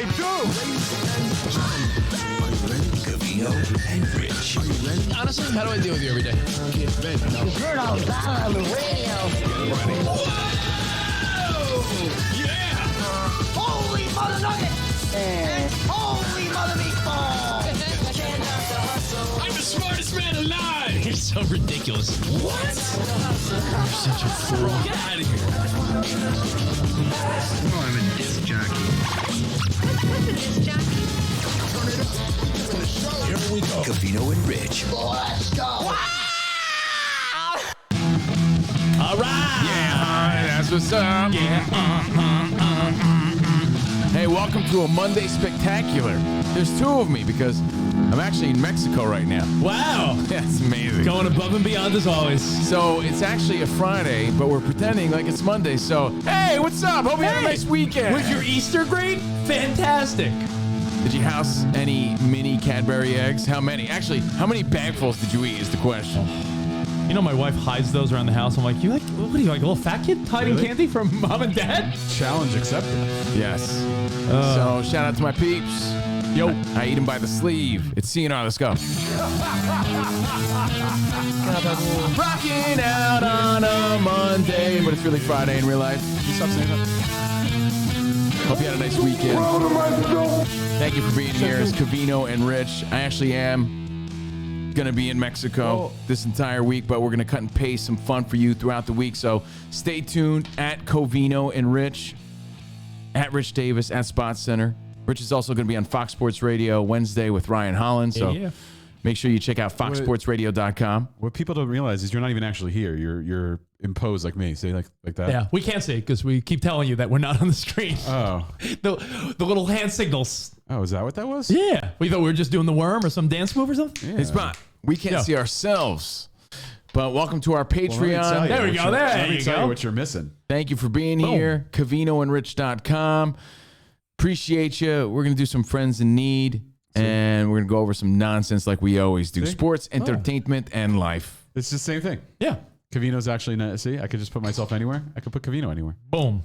I do. Covino and Rich. Honestly, how do I deal with you every day? Heard all about it on the radio. Whoa! Yeah! Holy mother nugget! And holy mother meatball! I'm the smartest man alive! You're so ridiculous. What? You're such a fool. Get out of here. Oh, I'm a disc jockey. What's a disc jockey? Here we go. Covino and Rich. Let's go! All right! Yeah, that's what's up. Yeah. Hey, welcome to a Monday Spectacular. There's two of me because I'm actually in Mexico right now. Wow. That's amazing. Going above and beyond as always. So it's actually a Friday, but we're pretending like it's Monday. So, hey, what's up? Hope you had a nice weekend. Was your Easter great? Fantastic. Did you house any mini Cadbury eggs? How many? Actually, how many bagfuls did you eat is the question. You know, my wife hides those around the house. I'm like, what are you, like a little fat kid hiding candy from mom and dad? Challenge accepted. Yes. So shout out to my peeps. Yo. I eat them by the sleeve. It's CNR. Let's go. Rocking out on a Monday, but it's really Friday in real life. You stop saying that. Hope you had a nice weekend. Thank you for being here. It's Covino and Rich. I actually am going to be in Mexico this entire week, but we're going to cut and paste some fun for you throughout the week. So stay tuned at Covino and Rich, at Rich Davis, at Sports Center. Rich is also going to be on Fox Sports Radio Wednesday with Ryan Holland. So make sure you check out foxsportsradio.com. What people don't realize is you're not even actually here. You're imposed like me. Say like that. Yeah, we can't say it because we keep telling you that we're not on the screen. Oh. The little hand signals. Oh, is that what that was? Yeah. We thought we were just doing the worm or some dance move or something. Yeah. Hey, Spot, we can't see ourselves, but welcome to our Patreon. There we go. There you go. What you're missing. Thank you for being here. CovinoandRich.com. Appreciate you. We're going to do some friends in need, and we're going to go over some nonsense like we always do. Sports, entertainment, and life. It's the same thing. Yeah. Covino's actually not. See, I could just put myself anywhere. I could put Covino anywhere. Boom.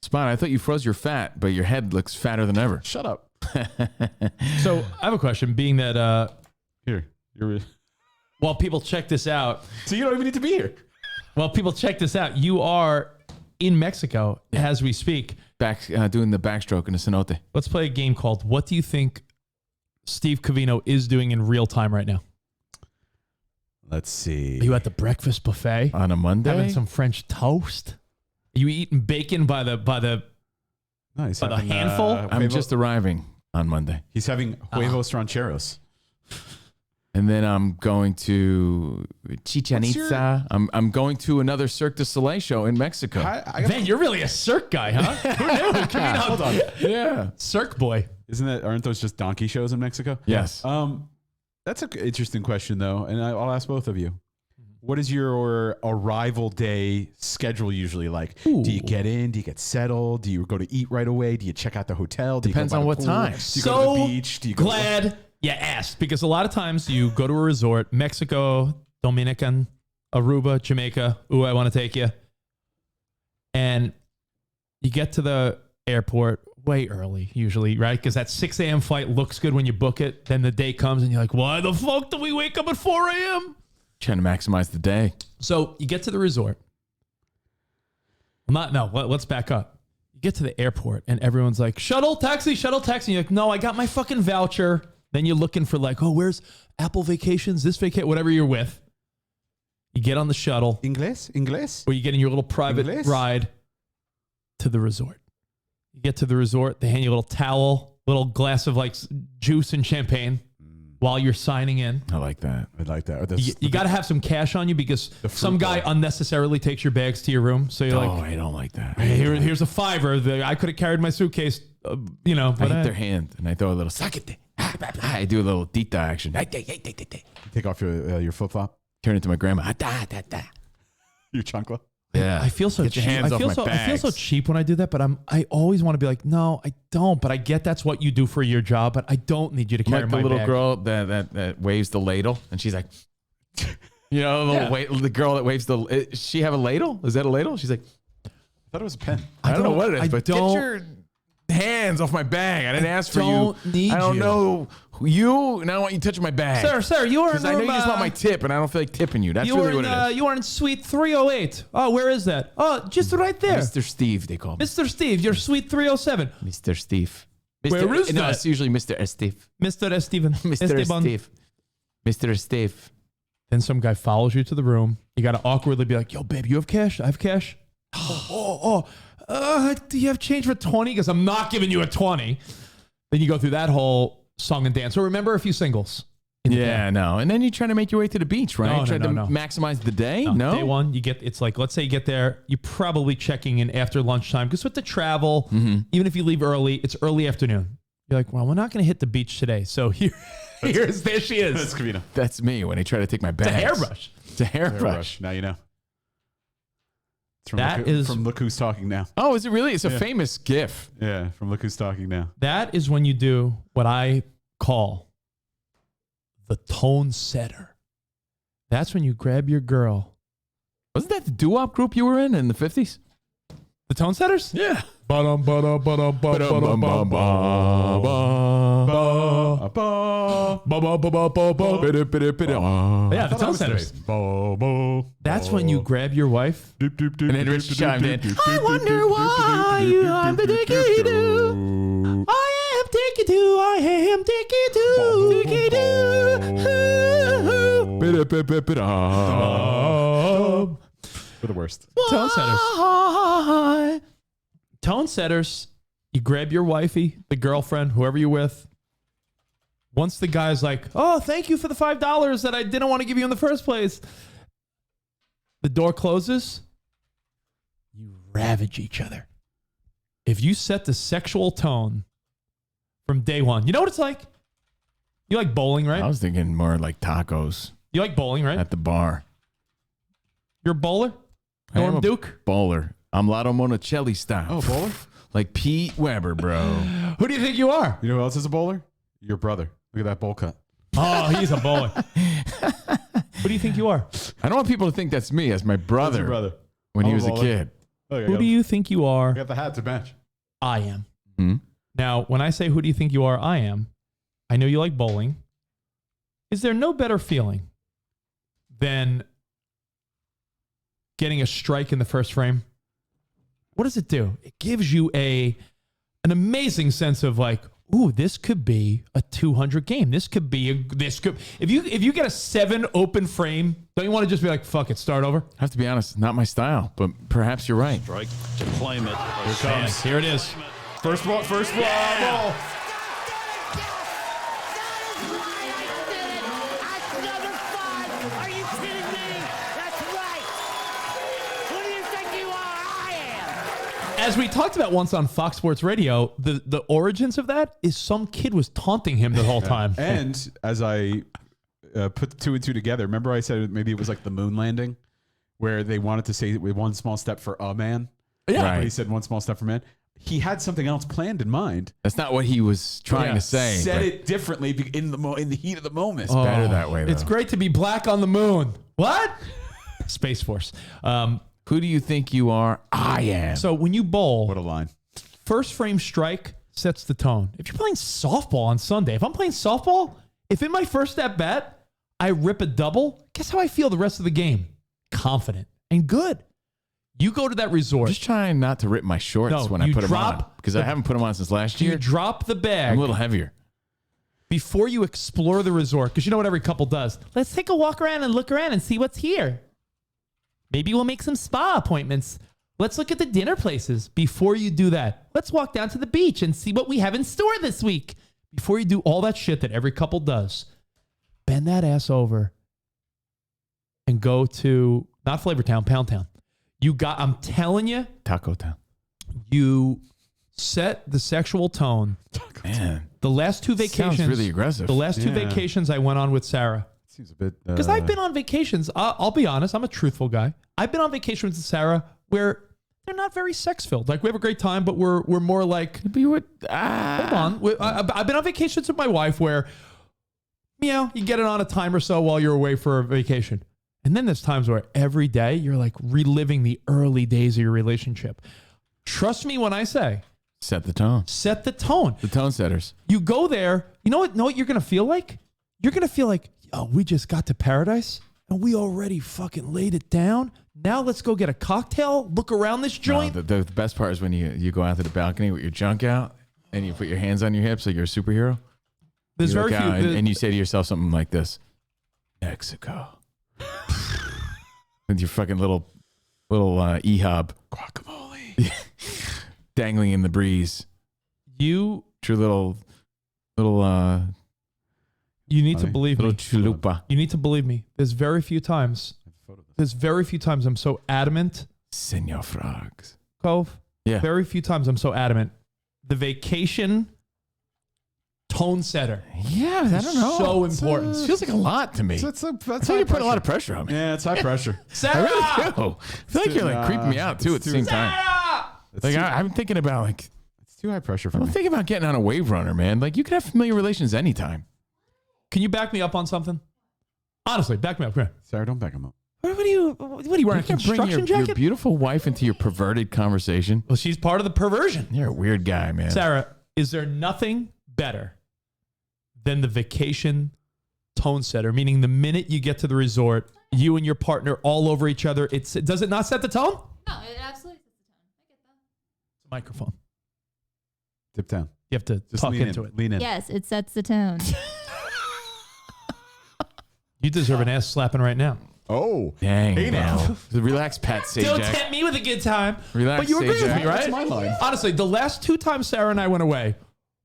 Spot, I thought you froze your fat, but your head looks fatter than ever. Shut up. So I have a question. Being that Here, you're. while people check this out, So you don't even need to be here. while people check this out, you are in Mexico as we speak. Back doing the backstroke in the cenote. Let's play a game called What Do You Think Steve Covino is doing in real time right now? Let's see. Are you at the breakfast buffet On a Monday? having some French toast? Are you eating bacon by the No, he's by the having, handful? I'm just arriving on Monday. He's having huevos rancheros. And then I'm going to Chichen Itza. I'm going to another Cirque du Soleil show in Mexico. Man, you're really a Cirque guy, huh? Who knew? Covino, Hold on. Yeah. Cirque boy. Aren't those just donkey shows in Mexico? Yes. That's an interesting question though, and I'll ask both of you. What is your arrival day schedule usually like? Ooh. Do you get in? Do you get settled? Do you go to eat right away? Do you check out the hotel? Do Depends you go by on the what pool? time. Do you So go to the beach? Do you go glad you asked, because a lot of times you go to a resort, Mexico, Dominican, Aruba, Jamaica. Ooh, I want to take you. And you get to the airport way early, usually, right? Because that 6 a.m. flight looks good when you book it. Then the day comes and you're like, why the fuck do we wake up at 4 a.m.? Trying to maximize the day. So you get to the resort. Let's back up. You get to the airport and everyone's like, shuttle taxi, shuttle taxi. And you're like, no, I got my fucking voucher. Then you're looking for like, oh, where's Apple Vacations, this vacation, whatever you're with. You get on the shuttle. Inglés? Or you get in your little private ride to the resort. You get to the resort. They hand you a little towel, little glass of like juice and champagne while you're signing in. I like that. I like that. Or You got to have some cash on you because some guy unnecessarily takes your bags to your room. So you're like, I don't like that. hey, here's a $5. I could have carried my suitcase, I but hit their hand and I throw a little sakete. I do a little dita action. take off your flip flop, Turn it to my grandma. your chancla. Yeah. I feel so Get your cheap. hands I off feel my so bags. cheap when I do that, but I always want to be like, no, I don't. But I get that's what you do for your job, but I don't need you to I'm carry like my the little bag. girl that waves the ladle, and she's like, the girl that waves does she have a ladle? Is that a ladle? She's like, I thought it was a pen. I don't know what it is, I but don't- get your hands off my bag. I didn't ask for you. don't need I don't you. know you, and I don't want you touching my bag. Sir, you are in Because I know you just want my tip, and I don't feel like tipping you. That's really what it is. You are in suite 308. Oh, where is that? Oh, just right there. Mr. Steve, they call me. Mr. Steve, you're suite 307. Mr. Steve. Where is No, that? it's usually Mr. Steve. Mr. Esteban. Mr. Esteban. Steve. Mr. Steve. Then some guy follows you to the room. You got to awkwardly be like, yo, babe, you have cash? I have cash. Do you have change for 20? Because I'm not giving you a 20. Then you go through that whole song and dance. So remember a few singles. Yeah, no. And then you try to make your way to the beach, right? No, Try to no. maximize the day? No. Day one, it's like, let's say you get there, you're probably checking in after lunchtime. Because with the travel, even if you leave early, it's early afternoon. You're like, well, we're not going to hit the beach today. So there she is. That's Covino. That's me when they try to take my bags. It's a hairbrush. It's a hairbrush. Now you know. It's from That Look, is- from Look Who's Talking Now. Oh, is it really? It's a famous GIF. Yeah, from Look Who's Talking Now. That is when you do what I call the tone setter. That's when you grab your girl. Wasn't that the doo-wop group you were in the 50s? The tone setters? Yeah. Yeah, the tone setters. That's when you grab your wife. And then Rich chimed in. I wonder why you are the dicky doo. I am dicky doo. I am dicky doo. Dicky doo. For the worst. Tone setters. Tone setters. You grab your wifey, the girlfriend, whoever you're with. Once the guy's like, oh, thank you for the $5 that I didn't want to give you in the first place. The door closes. You ravage each other. If you set the sexual tone from day one, you know what it's like? You like bowling, right? I was thinking more like tacos You like bowling, right? at the bar. You're a bowler? I am Norm a Duke? Bowler. I'm Lotto Monticelli style. Oh, bowler? Like Pete Weber, bro. Who do you think you are? You know who else is a bowler? Your brother. Look at that bowl cut. Oh, he's a bowler. Who do you think you are? I don't want people to think that's me as my brother, That's your brother. when he I'm a was a bowler. kid. Look, Who do you think you I are? got the hat to match. I am. Hmm? Now, when I say who do you think you are, I am, I know you like bowling. Is there no better feeling than getting a strike in the first frame? What does it do? It gives you an amazing sense of like, ooh, this could be a 200 game. If you get a 7 open frame, don't you want to just be like, fuck it, start over? I have to be honest, not my style, but perhaps you're right. Strike to claim it. Here it comes. Here it is. First ball. That is why I did it. Another 5. Are you kidding me? That's right. Who do you think you are? I am. As we talked about once on Fox Sports Radio, the origins of that is some kid was taunting him the whole time. And as I put the 2 and 2 together, remember I said maybe it was like the moon landing where they wanted to say with one small step for a man. Yeah. Right. But he said one small step for man. He had something else planned in mind. That's not what he was trying to say. Said but it differently in the heat of the moment. It's better that way, though. It's great to be black on the moon. What? Space Force. Who do you think you are? I am. So when you bowl, What a line. first frame strike sets the tone. If you're playing softball on Sunday, if I'm playing softball, if in my first at bat I rip a double, guess how I feel the rest of the game? Confident and good. You go to that resort. Just trying not to rip my shorts No, when I you put them on. drop Because I haven't put them on since last year. you drop the bag I'm a little heavier. before you explore the resort, because you know what every couple does. Let's take a walk around and look around and see what's here. Maybe we'll make some spa appointments. Let's look at the dinner places. Before you do that, let's walk down to the beach and see what we have in store this week. Before you do all that shit that every couple does, bend that ass over and go to, not Flavortown, Pound Town. I'm telling you, Taco Town. you set the sexual tone. Man. The last 2 vacations. Sounds really aggressive. The last 2 Yeah. vacations I went on with Sarah. Seems a bit. Because I've been on vacations. I'll be honest. I'm a truthful guy. I've been on vacations with Sarah where they're not very sex filled. Like we have a great time, but we're more like. Be what? Hold on. I've been on vacations with my wife where, you get it on a time or so while you're away for a vacation. And then there's times where every day you're like reliving the early days of your relationship. Trust me when I say Set the tone. Set the tone. The tone setters. You go there. You know what you're going to feel like? You're going to feel like, oh, we just got to paradise and we already fucking laid it down. Now let's go get a cocktail, look around this joint. No, the best part is when you go out to the balcony with your junk out and you put your hands on your hips like you're a superhero. There's you very look few. out and you say to yourself something like this: Mexico. With your fucking little e-hub Guacamole. dangling in the breeze. You Your little you need to believe little me. chalupa. You need to believe me. There's very few times I'm so adamant, Senor Frogs. Cove. Yeah. Very few times I'm so adamant. The vacation tone setter. Yeah, I don't know. So important. It feels like a lot to me. That's I think you're putting a lot of pressure on me. Yeah, it's high pressure. I Sarah! really do. I feel like you're like creeping me out too at the same time. Like I'm thinking about like It's too high pressure for I'm me. thinking about getting on a wave runner, man. Like you could have familiar relations anytime. Can you back me up on something? Honestly, back me up. Come here. Sarah, don't back him up. What are you wearing? A You can bring construction your jacket? beautiful wife into your perverted conversation. Well, she's part of the perversion. You're a weird guy, man. Sarah, is there nothing better than the vacation tone setter? Meaning the minute you get to the resort, you and your partner all over each other. Does it not set the tone? No, it absolutely sets the tone. I get that. It's a microphone. Dip down. You have to Just talk lean into in. it. Lean in. Yes, it sets the tone. You deserve an ass slapping right now. Oh. Dang. Hey, now. now. Relax, Pat Don't Sajak. tempt me with a good time. Relax, But you agree with Sajak. me, right? That's my line. Honestly, the last 2 times Sarah and I went away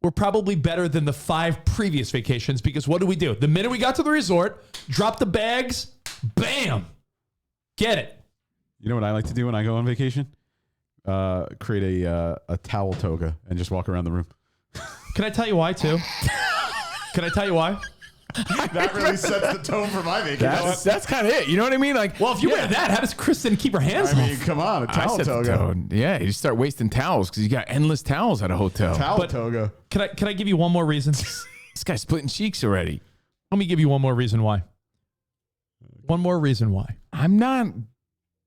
were probably better than the 5 previous vacations because what do? The minute we got to the resort, drop the bags, bam, get it. You know what I like to do when I go on vacation? Create a towel toga and just walk around the room. Can I tell you why, too? Can I tell you why? That really sets the tone for my vacation. That's kind of it. You know what I mean? Like, Well, if you wear that, how does Kristen keep her hands I off? mean, come on, a I towel set the toga. tone. Yeah, you just start wasting towels because you got endless towels at a hotel. Towel But- toga. Can I give you one more reason? This guy's splitting cheeks already. Let me give you one more reason why. One more reason why. I'm not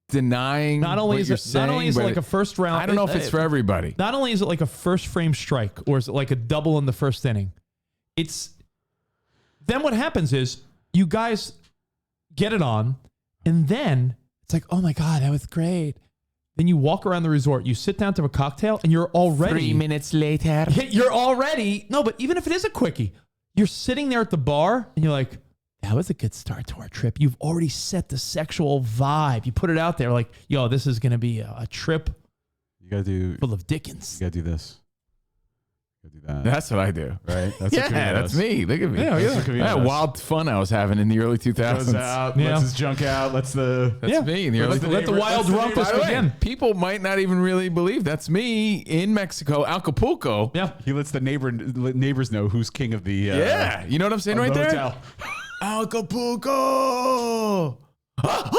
denying Not only what is you're it saying, not only is it but like a first round. I don't know if it's for everybody. Not only is it like a first frame strike or is it like a double in the first inning. It's then what happens is you guys get it on, and then it's like, oh my god, that was great. Then you walk around the resort, you sit down to a cocktail, and you're already 3 minutes later. You're already no, but even if it is a quickie, you're sitting there at the bar, and you're like, that was a good start to our trip. You've already set the sexual vibe. You put it out there, like, yo, this is gonna be a trip You gotta do. full of Dickens. You gotta do this. You gotta do that. That's what I do. right. That's Yeah, what Covino that's does. me. Look at me. Yeah, That's what Covino That does. wild fun I was having in the early 2000s. Goes out, Yeah. lets his junk out, lets the. That's me in the early Let the wild rumpus By the way, begin. people might not even really believe that's me in Mexico, Acapulco. Yeah. He lets the neighbors know who's king of the. Yeah. You know what I'm saying of right the there? hotel. Acapulco. Hi.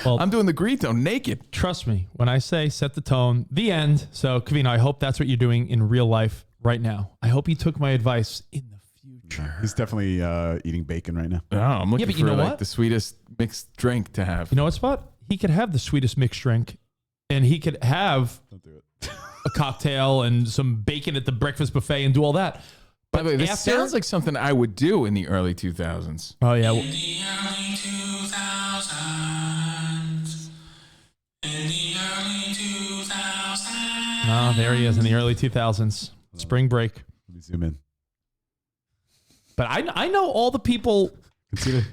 Well- I'm doing the grito naked. Trust me when I say set the tone, the end. So, Covino, I hope that's what you're doing in real life right now. I hope you took my advice in the future. He's definitely eating bacon right now. Oh, I'm looking but you for know like what? the sweetest mixed drink to have. You know what, Spot? He could have the sweetest mixed drink, and he could have Don't do it. a cocktail and some bacon at the breakfast buffet and do all that. By the way, this after- sounds like something I would do in the early 2000s. Oh, yeah. Oh, there he is in the early 2000s. Spring break. Let me zoom in. But I know all the people.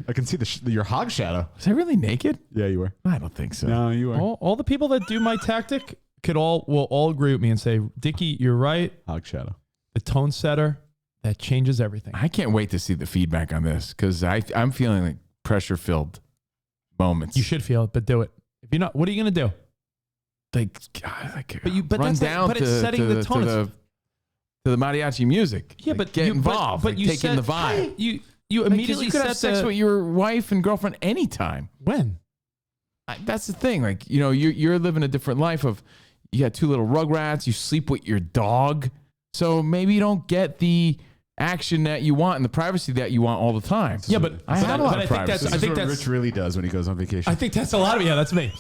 I can see your hog shadow. Was I really naked? Yeah, you were. I don't think so. No, you are. All the people that do my tactic will all agree with me and say, Dickie, you're right. Hog shadow. The tone setter, that changes everything. I can't wait to see the feedback on this because I'm feeling like pressure-filled moments. You should feel it, but do it. If you're not, what are you going to do? like, God, like But run that's like- down but it's to, setting to, the tone. to the mariachi music. Yeah, Like, but get you, involved. But like, you taking said, the vibe. You Like, immediately you could have set sex the, with your wife and girlfriend anytime. when? That's the thing. Like, you know, you're living a different life of you got 2 little rugrats, you sleep with your dog. So maybe you don't get the action that you want and the privacy that you want all the time. Yeah, but I have a lot of I think privacy. that's. I think what that's. Rich really does when he goes on vacation. I think that's a lot of. Yeah, that's me.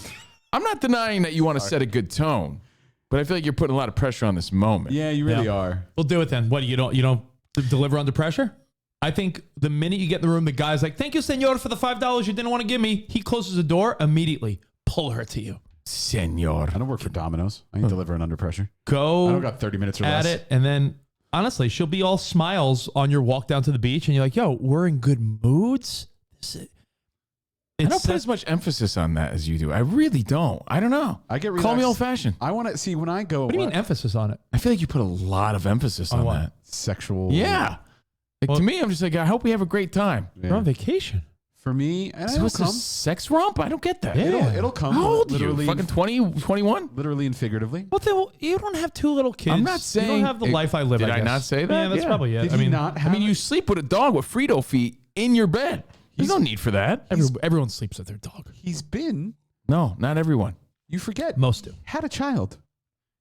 I'm not denying that you want to set a good tone. But I feel like you're putting a lot of pressure on this moment. Yeah, you really are. We'll do it then. What, you don't deliver under pressure? I think the minute you get in the room, the guy's like, "Thank you, senor, for the $5 you didn't want to give me." He closes the door, immediately pull her to you. Senor. I don't work for Domino's. I ain't delivering under pressure. Go I don't got 30 minutes or at less. it, and then honestly, she'll be all smiles on your walk down to the beach, and you're like, "Yo, we're in good moods." I don't put as much emphasis on that as you do. I really don't. I don't know. I get Call me relaxed. old fashioned. I want to see when I go. What do you mean emphasis on it? I feel like you put a lot of emphasis on what? that. Sexual. Yeah. Like Well- to me, I'm just like, I hope we have a great time. Yeah. We're on vacation. For me, and So it'll what's come. this sex romp? I don't get that. Yeah. It'll come. How old are you? literally, Fucking 20, 21? literally and figuratively. Well, then, you don't have two little kids. I'm not saying you don't have the life I live. Did I guess. not say that? Yeah, that's probably it. Did I he mean, not I have mean, you it? sleep with a dog with Frito feet in your bed. There's no need for that. everyone sleeps with their dog. He's been. No, not everyone. You forget. Most do. Had a child.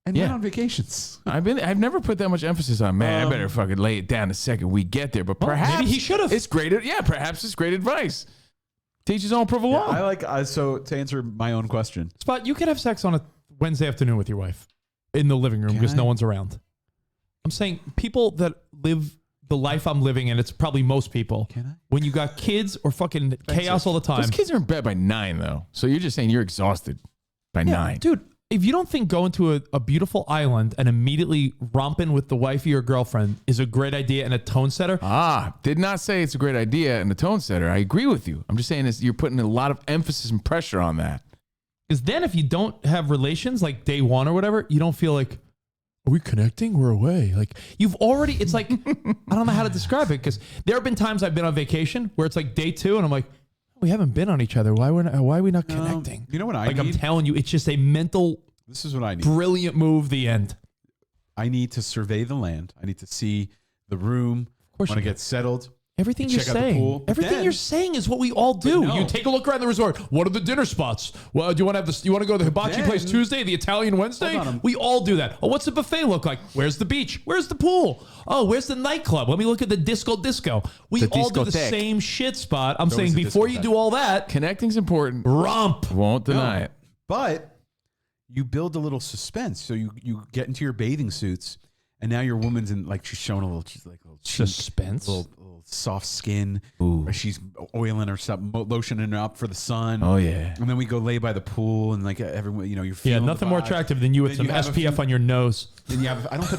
And Yeah. went on vacations. I've never put that much emphasis on, man, I better fucking lay it down the second we get there. But perhaps maybe he should've. It's great. Yeah, perhaps it's great advice. Teach his own, prove along. I like. So to answer my own question, Spot, you could have sex on a Wednesday afternoon with your wife in the living room Can because I? no one's around. I'm saying people that live the life I'm living in, it's probably most people. Can I? When you got kids or fucking chaos all the time. Those kids are in bed by 9, though. So you're just saying you're exhausted by 9. Dude, if you don't think going to a beautiful island and immediately romping with the wifey or girlfriend is a great idea and a tone setter, Did not say it's a great idea and a tone setter. I agree with you. I'm just saying you're putting a lot of emphasis and pressure on that. because then if you don't have relations like day one or whatever, you don't feel like, are we connecting? We're away. Like you've already, it's like, I don't know how to describe it because there have been times I've been on vacation where it's like day 2 and I'm like, we haven't been on each other. Why are we not connecting? you know what I like need? I'm telling you, it's just a mental This is what I need. brilliant move. The end. I need to survey the land. I need to see the room. Of course When I you do. get settled. Everything Check you're out the saying, pool. everything Then- you're saying is what we all do. no. You take a look around the resort. What are the dinner spots? Well, do you want to have this? You want to go to the hibachi then- place Tuesday, the Italian Wednesday? Hold on. We all do that. Oh, what's the buffet look like? Where's the beach? Where's the pool? Oh, where's the nightclub? Let me look at the disco. We The all do the discotheque. same shit, Spot. I'm saying always a before you discotheque. do all that, Connecting's important. romp. Won't deny No. it. But you build a little suspense. So you get into your bathing suits, and now your woman's in like she's showing she's like a little cheek, Suspense. little soft skin. Ooh. Or she's oiling herself, lotioning her up for the sun. Oh, yeah. And then we go lay by the pool, and like everyone, you're Yeah, feeling nothing the more vibe. attractive than you with Then some you have a SPF few- on your nose. Then you have I don't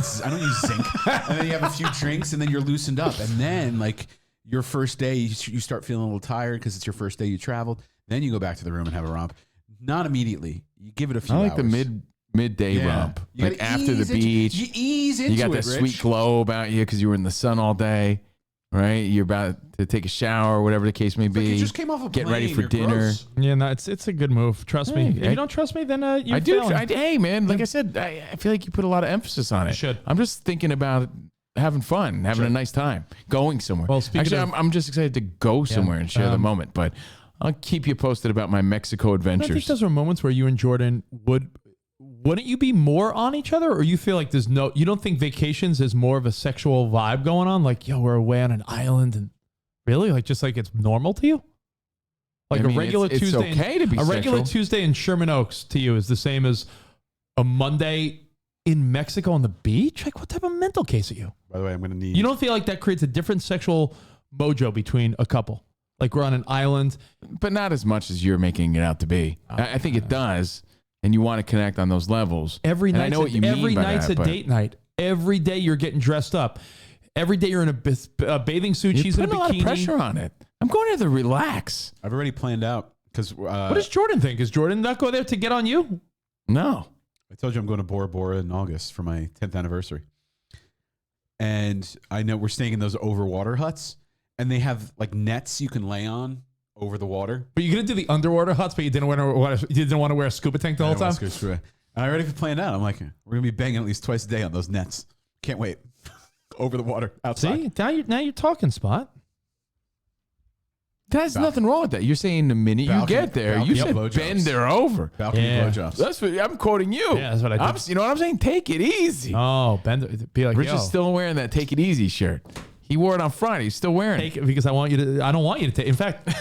use zinc, and then you have a few drinks, and then you're loosened up, and then like your first day, you start feeling a little tired because it's your first day you traveled. Then you go back to the room and have a romp. Not immediately. You give it a few. I like hours. the midday Yeah. romp. You Like gotta after the ease into- beach. You ease into You got it, that Rich. sweet glow about you because you were in the sun all day, right? You're about to take a shower or whatever the case may It's like be. you just came off a Get plane, ready for you're dinner. gross. Yeah, no, it's a good move. Trust me. Hey, If you don't trust me, then you're I do. failing. Hey, man, like I said, I feel like you put a lot of emphasis on it. should. I'm just thinking about having fun, having a nice time, going somewhere. Well, speaking Actually, of- I'm just excited to go somewhere and share the moment. But I'll keep you posted about my Mexico I think adventures. those are moments where you and Jordan wouldn't you be more on each other, or you feel like you don't think vacations is more of a sexual vibe going on? Like, yo, we're away on an island, and really, like, just like it's normal to you. Like I mean, a regular it's Tuesday, okay to be a regular sexual. Tuesday in Sherman Oaks to you is the same as a Monday in Mexico on the beach. Like, what type of mental case are you? By the way, I'm going to need. You don't feel like that creates a different sexual mojo between a couple? Like we're on an island. But not as much as you're making it out to be. I think it does, and you want to connect on those levels. Every And night, I know what you every mean by night's that, a but date night. Every day you're getting dressed up. Every day you're in a bathing suit. You're She's in a putting a lot of bikini. pressure on it. I'm going there to relax. I've already planned out because. What does Jordan think? Is Jordan not go there to get on you? No. I told you I'm going to Bora Bora in August for my 10th anniversary. And I know we're staying in those overwater huts, and they have like nets you can lay on over the water. But you're gonna do the underwater huts, but you didn't want to wear a scuba tank the whole time. And I already planned out. I'm like, we're gonna be banging at least twice a day on those nets. Can't wait. Over the water outside. See, now you're talking, Spot. There's nothing wrong with that. You're saying the minute Balcony- you get there, you balcony said blowjobs. bend her over. Balcony Yeah. blowjobs. That's what I'm quoting you. Yeah, that's what I did. You know what I'm saying? Take it easy. Oh, Ben, be like, Rich yo, is still wearing that Take It Easy shirt. He wore it on Friday. He's still wearing take it. it because I don't want you to take. In fact,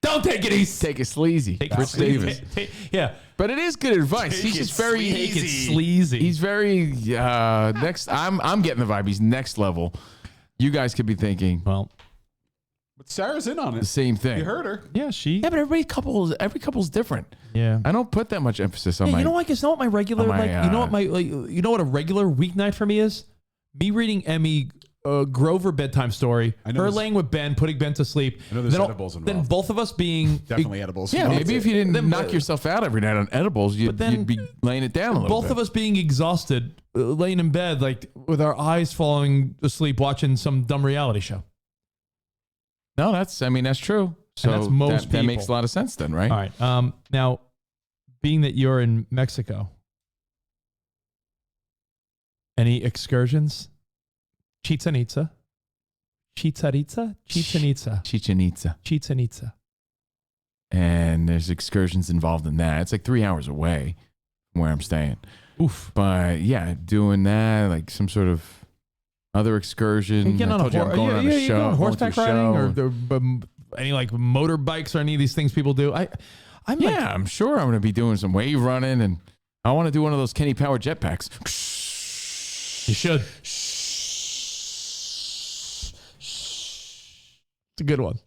don't don't take it easy. Take it sleazy. Take it Rich sleazy. Davis. Yeah. But it is good advice. He's just very Take it sleazy. He's very next. I'm getting the vibe. He's next level. You guys could be thinking, well, But Sarah's in on the it. same thing. You heard her. yeah, she. Yeah, but every couple's different. Yeah. I don't put that much emphasis on Yeah, my. you know what? You know what my regular on my, you know what my you know what a regular weeknight for me is? Me reading Emmy Grover bedtime story. I know Her there's- laying with Ben, putting Ben to sleep. I know there's then, edibles Then involved. both of us being Definitely edibles. Yeah, Well, maybe if you didn't Then- knock yourself out every night on edibles, you'd be laying it down a little both bit. of us being exhausted, laying in bed, like with our eyes falling asleep, watching some dumb reality show. No, that's true. So that's most that makes a people. lot of sense then, right? All right. Now, being that you're in Mexico, any excursions? Chichen Itza. Chichen Itza? Chichen Itza. Chichen Itza. Chichen Itza. And there's excursions involved in that. It's like 3 hours away from where I'm staying. Oof. But yeah, doing that, like some sort of other excursion. You getting I on told you I'm going on a you show. going going to a horseback riding show. or any like motorbikes or any of these things people do? I'm like, Yeah, I'm sure I'm going to be doing some wave running, and I want to do one of those Kenny Power jetpacks. you should. It's a good one.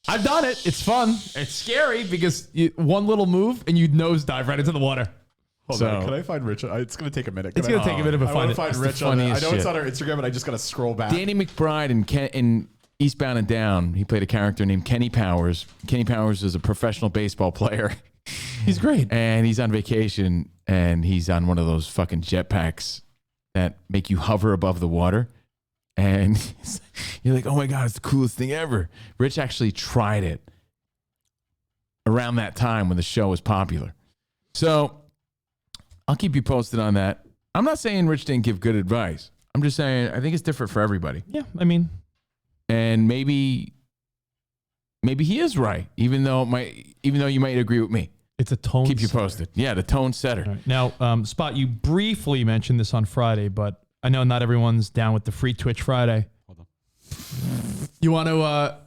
I've done it. It's fun. It's scary because one little move and you nosedive right into the water. Hold So- on. Can I find Rich? It's going to take a minute. It's going to take a minute to I find want it. to find It's the Rich on it. I funniest know it's shit. on our Instagram, but I just got to scroll back. Danny McBride in Eastbound and Down, he played a character named Kenny Powers. Kenny Powers is a professional baseball player. He's great. And he's on vacation, and he's on one of those fucking jetpacks that make you hover above the water. And you're like, oh my God, it's the coolest thing ever. Rich actually tried it around that time when the show was popular. So I'll keep you posted on that. I'm not saying Rich didn't give good advice. I'm just saying I think it's different for everybody. Yeah, I mean, And maybe he is right, even though you might agree with me. it's a tone. Keep you setter. posted. Yeah, the tone setter. All right. Now, Spot, you briefly mentioned this on Friday, but I know not everyone's down with the free Twitch Friday. Hold on. You want to?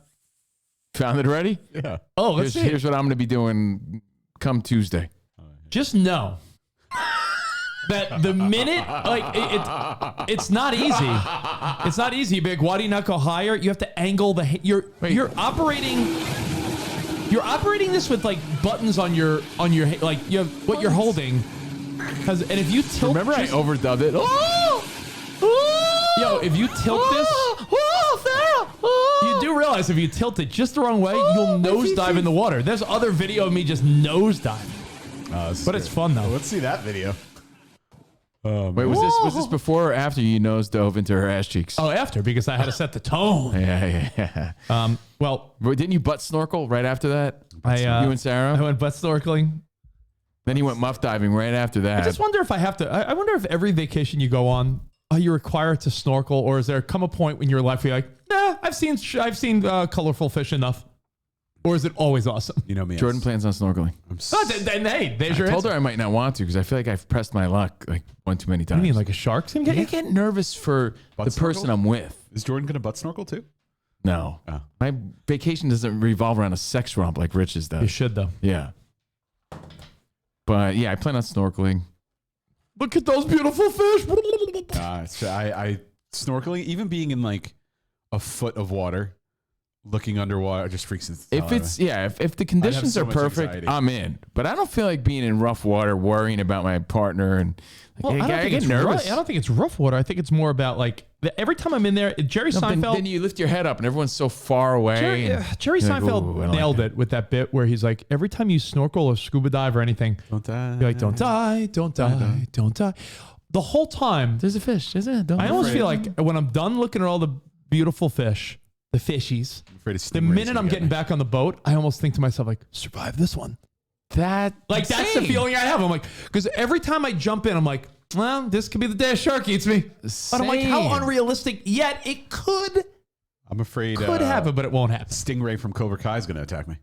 Found it already? Yeah. Oh, let's see. Here's what I'm going to be doing come Tuesday. Just know that the minute, like, it's not easy. It's not easy, Big. Why do you not go higher? You have to angle the. You're operating. You're operating this with like buttons on your like you have what you're holding. And if you tilt, Remember I overdubbed it? yo, if you tilt this, you do realize if you tilt it just the wrong way, you'll nosedive in the water. There's other video of me just nosediving. But it's fun though. Let's see that video. Wait, was this before or after you nose dove into her ass cheeks? Oh, after, because I had to set the tone. Yeah. Well, Didn't you butt snorkel right after that? you and Sarah? I went butt snorkeling. Then you went muff diving right after that. I just wonder if I have to. I wonder if every vacation you go on, are you required to snorkel, or is there come a point in your life where you're like, nah, I've seen colorful fish enough, or is it always awesome? You know me. Jordan plans on snorkeling. Oh, then hey, there's your I told answer. her I might not want to because I feel like I've pressed my luck like one too many times. You mean like a shark? I get nervous for Butt the person snorkel? I'm with. Is Jordan going to butt snorkel too? No. Oh. My vacation doesn't revolve around a sex romp like Rich's does. You should though. Yeah. But yeah, I plan on snorkeling. Look at those beautiful fish. I snorkeling, even being in like a foot of water, looking underwater, just freaks the If it's if the conditions so are much perfect, anxiety. I'm in. But I don't feel like being in rough water, worrying about my partner, and Well, I get nervous. I don't think it's rough water. I think it's more about like every time I'm in there, Jerry No, Seinfeld. then you lift your head up, and everyone's so far away. Jerry you're like, Seinfeld "Ooh, I don't like nailed that." it with that bit where he's like, every time you snorkel or scuba dive or anything, don't die. you're like, don't die, don't die, don't die. The whole time, There's a fish, isn't it? Don't I be almost afraid. feel like when I'm done looking at all the beautiful fish, the fishies, I'm afraid of the stingrays minute gonna I'm get getting me. back on the boat, I almost think to myself, like, survive this one. that. Like, that's the insane. feeling I have. I'm like, because every time I jump in, I'm like, well, this could be the day a shark eats me. But I'm like, how Same. unrealistic, yet it could I'm afraid happen, but it won't happen. Stingray from Cobra Kai is going to attack me.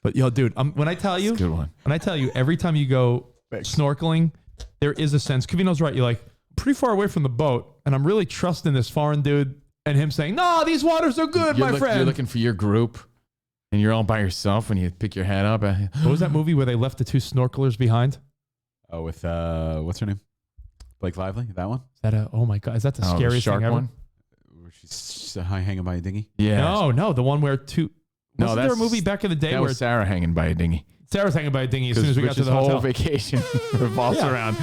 But yo, dude, when I tell you, That's a good one. when I tell you, every time you go snorkeling, there is a sense. Covino's right. You're like pretty far away from the boat, and I'm really trusting this foreign dude and him saying, "No, these waters are good, my friend." You're looking for your group. And you're all by yourself when you pick your head up. What was that movie where they left the 2 snorkelers behind? Oh, with what's her name? Blake Lively. That one. Is that oh my God, is that the scariest shark thing ever? one? Where she's hanging by a dinghy. Yeah. No, the one where wasn't there a movie back in the day that where was Sarah hanging by a dinghy? Sarah's hanging by a dinghy as soon as we got to Rich's the whole hotel? vacation revolves around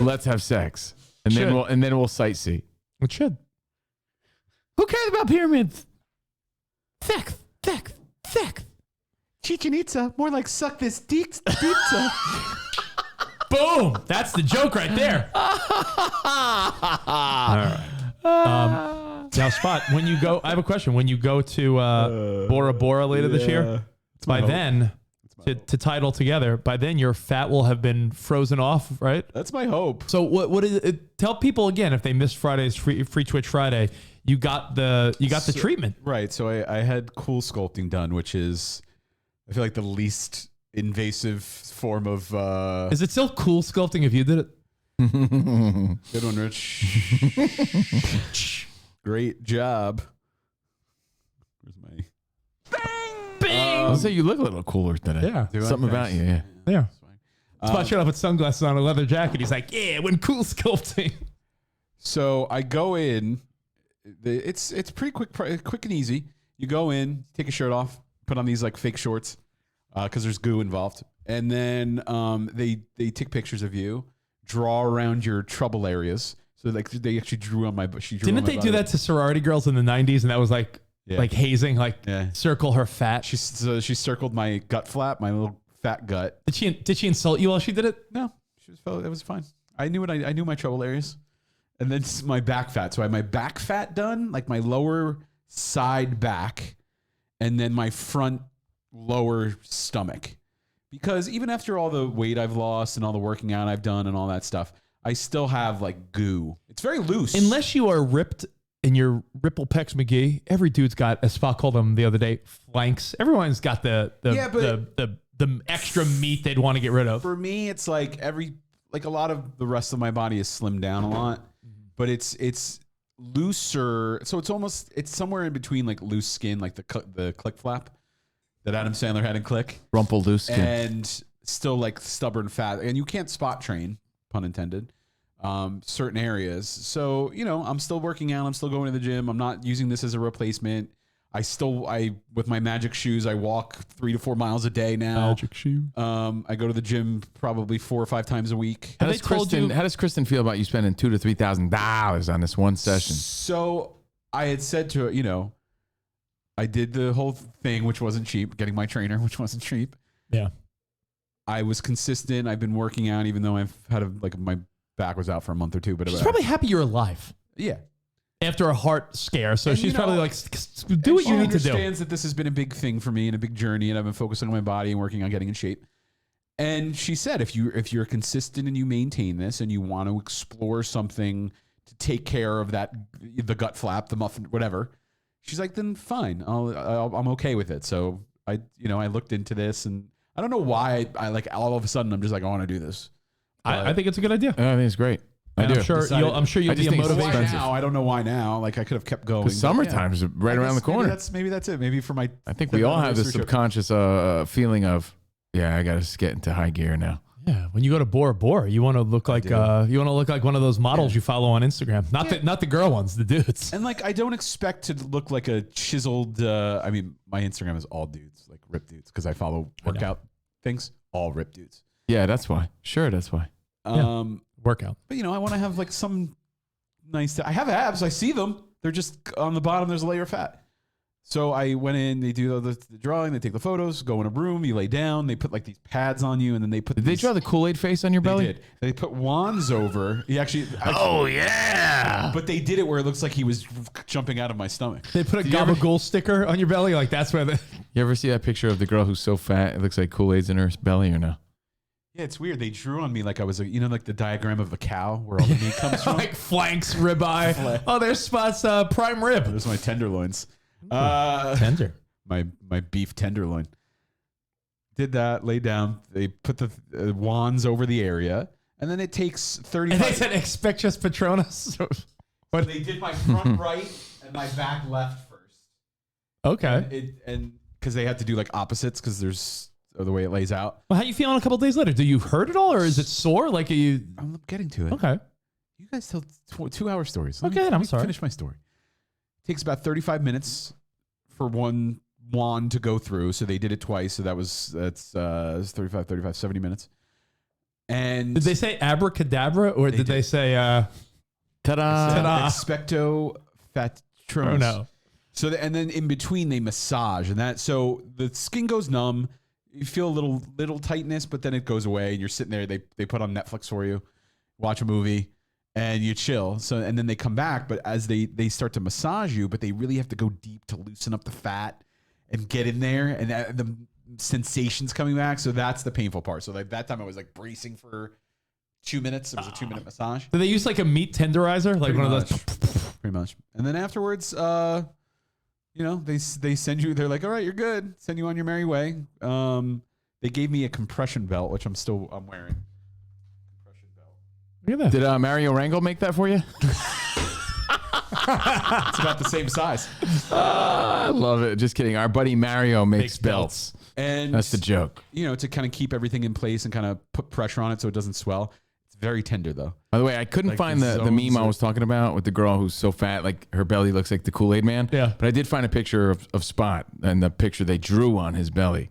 let's have sex, and then we'll sightsee. It should. Who cares about pyramids? Sex. Chichen Itza, more like suck this pizza. Boom! That's the joke right there. All right. Now, Spot, when you go, I have a question. When you go to Bora Bora later this year, by then, to tie it all together, by then your fat will have been frozen off, right? That's my hope. So what is it? Tell people again, if they missed Friday's free Twitch Friday, you got the treatment. Right. So I had cool sculpting done, which is, I feel like the least invasive form of. Is it still cool sculpting if you did it? Good one, Rich. Great job. Where's my. Bing! I'll say you look a little cooler today. Yeah. Do I? Something about you. Yeah. Yeah. Fine. Spot showed up with sunglasses on, a leather jacket. He's like, yeah, when cool sculpting. So I go in. It's pretty quick and easy. You go in, take your shirt off, put on these like fake shorts because there's goo involved, and then they take pictures of you, draw around your trouble areas. So like they actually drew on my. Didn't they do that to sorority girls in the 90s? And that was like hazing, circle her fat. She circled my gut flap, my little fat gut. Did she insult you while she did it? No, it was fine. I knew I knew my trouble areas. And then my back fat. So I had my back fat done, like my lower side back, and then my front lower stomach. Because even after all the weight I've lost and all the working out I've done and all that stuff, I still have like goo. It's very loose. Unless you are ripped in your Ripple Pecs McGee, every dude's got, as Spock called them the other day, flanks. Everyone's got the extra meat they'd want to get rid of. For me, it's like a lot of the rest of my body is slimmed down a lot. But it's looser, so it's somewhere in between like loose skin, like the click flap that Adam Sandler had in Click, Rumple loose skin, and still like stubborn fat, and you can't spot train, pun intended, certain areas. So I'm still working out, I'm still going to the gym. I'm not using this as a replacement. I with my magic shoes, I walk 3 to 4 miles a day now. Magic shoe. I go to the gym probably 4 or 5 times a week. How does Kristen feel about you spending $2,000 to $3,000 on this one session? So I had said to her, I did the whole thing, which wasn't cheap, getting my trainer, which wasn't cheap. Yeah. I was consistent. I've been working out, even though I've had my back was out for a month or two. But She's probably happy you're alive. Yeah. After a heart scare. So And, she's probably like, do what you need to do. She understands that this has been a big thing for me and a big journey, and I've been focusing on my body and working on getting in shape. And she said, if you're consistent and you maintain this and you want to explore something to take care of the gut flap, the muffin, whatever, she's like, then fine, I'm okay with it. So I looked into this, and I don't know why I like all of a sudden I'm just like, I want to do this. I think it's a good idea. I think it's great. I'm sure you'll be a motivation. Now I don't know why now. Like I could have kept going. Because summertime's right around the corner. Maybe that's it. Maybe for my. I think we all have this subconscious feeling of, I got to get into high gear now. Yeah, when you go to Bora Bora, you want to look like one of those models you follow on Instagram. Not the girl ones, the dudes. And like I don't expect to look like a chiseled. I mean, my Instagram is all dudes, like ripped dudes, because I follow workout things, all ripped dudes. Yeah, that's why. Sure, that's why. Workout. But I want to have like some nice. I have abs. I see them. They're just on the bottom. There's a layer of fat. So I went in. They do the drawing. They take the photos. Go in a room. You lay down. They put like these pads on you, and then they put. Did they draw the Kool-Aid face on your belly? They did. They put wands over. He actually. Oh yeah. But they did it where it looks like he was jumping out of my stomach. They put a gabagool sticker on your belly. Like that's where the. You ever see that picture of the girl who's so fat it looks like Kool-Aid's in her belly or no? Yeah, it's weird. They drew on me like I was like the diagram of a cow where all the meat comes from. Like flanks, ribeye. Oh, there's Spot's prime rib. There's my tenderloins. Tender. My beef tenderloin. Did that, lay down. They put the wands over the area, and then it takes 30. And they said, expectus patronus. But they did my front right and my back left first. Okay. And because they have to do like opposites because there's the way it lays out. Well, how you feeling a couple days later? Do you hurt at all, or is it sore? Like, are you? I'm getting to it. Okay. You guys tell 2-hour stories. Okay, I'm sorry. Finish my story. It takes about 35 minutes for one wand to go through. So they did it twice. So that's 35, 70 minutes. And Did they say abracadabra, or did they say ta-da? expecto patronus? Oh no. So and then in between they massage, and that so the skin goes numb. You feel a little tightness, but then it goes away, and you're sitting there. They put on Netflix for you, watch a movie, and you chill. So and then they come back, but as they start to massage you, but they really have to go deep to loosen up the fat and get in there, and the sensations coming back. So that's the painful part. So like that time I was like bracing for 2 minutes. It was a 2-minute massage. Do they use like a meat tenderizer, like one of those? Pretty much. And then afterwards, they send you. They're like, all right, you're good. Send you on your merry way. They gave me a compression belt, which I'm wearing. Compression belt. Look at that. Did Mario Rangel make that for you? It's about the same size. I love it. Just kidding. Our buddy Mario makes belts. And that's the joke. To kind of keep everything in place and kind of put pressure on it so it doesn't swell. It's very tender though. By the way, I couldn't find the meme I was talking about with the girl who's so fat, like her belly looks like the Kool-Aid Man. Yeah. But I did find a picture of Spot and the picture they drew on his belly.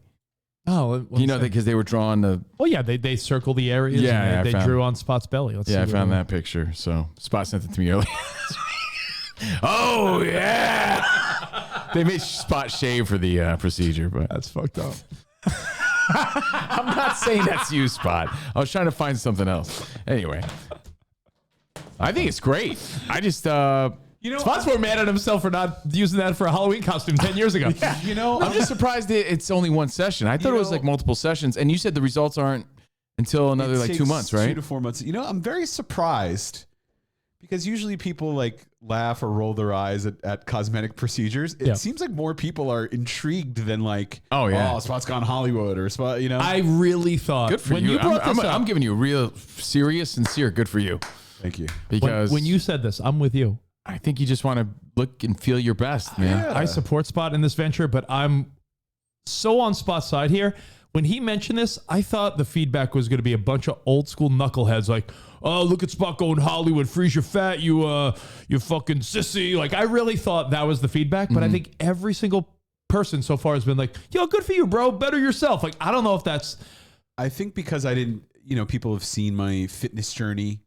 Oh, because they were drawing the. Oh yeah, they circle the areas. Yeah, and they drew on Spot's belly. Let's see I what found it that picture. So Spot sent it to me earlier. Oh yeah. They made Spot shave for the procedure, but That's fucked up. I'm not saying that's you, Spot. I was trying to find something else. Anyway, I think it's great. I just, Spot's more mad at himself for not using that for a Halloween costume 10 years ago. I'm just surprised it's only one session. I thought it was like multiple sessions, and you said the results aren't until another It like takes 2 months, right? 2 to 4 months. I'm very surprised because usually people like laugh or roll their eyes at cosmetic procedures. It seems like more people are intrigued than like, oh yeah, Spot's gone Hollywood or Spot. I really thought good for when you. you brought this up, I'm giving you a real serious, sincere good for you. Thank you. Because when you said this, I'm with you. I think you just want to look and feel your best, man. Yeah. I support Spot in this venture, but I'm so on Spot's side here. When he mentioned this, I thought the feedback was going to be a bunch of old school knuckleheads like, oh, look at Spot going Hollywood, freeze your fat, you fucking sissy. Like, I really thought that was the feedback, but I think every single person so far has been like, yo, good for you, bro. Better yourself. Like, I don't know if that's. I think because I didn't, people have seen my fitness journey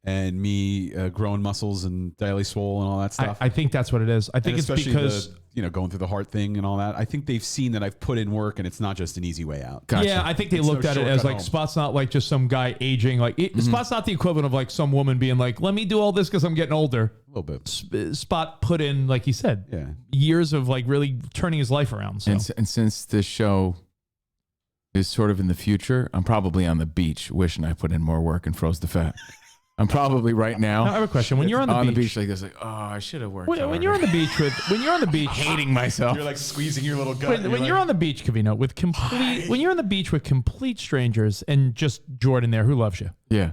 and me growing muscles and daily swole and all that stuff. I think that's what it is. I think it's because going through the heart thing and all that. I think they've seen that I've put in work and it's not just an easy way out. Gotcha. Yeah, I think they It's looked no at it as shortcut like home. Spot's not like just some guy aging. Like Spot's not the equivalent of like some woman being like, let me do all this because I'm getting older. A little bit. Spot put in, like he said, years of like really turning his life around. So. And since this show is sort of in the future, I'm probably on the beach wishing I put in more work and froze the fat. I'm probably right now. I have a question. When you're on the beach like this, like, oh, I should have worked. When you're on the beach hating myself. You're like squeezing your little gut. When you're on the beach, Covino, when you're on the beach with complete strangers and just Jordan there who loves you. Yeah.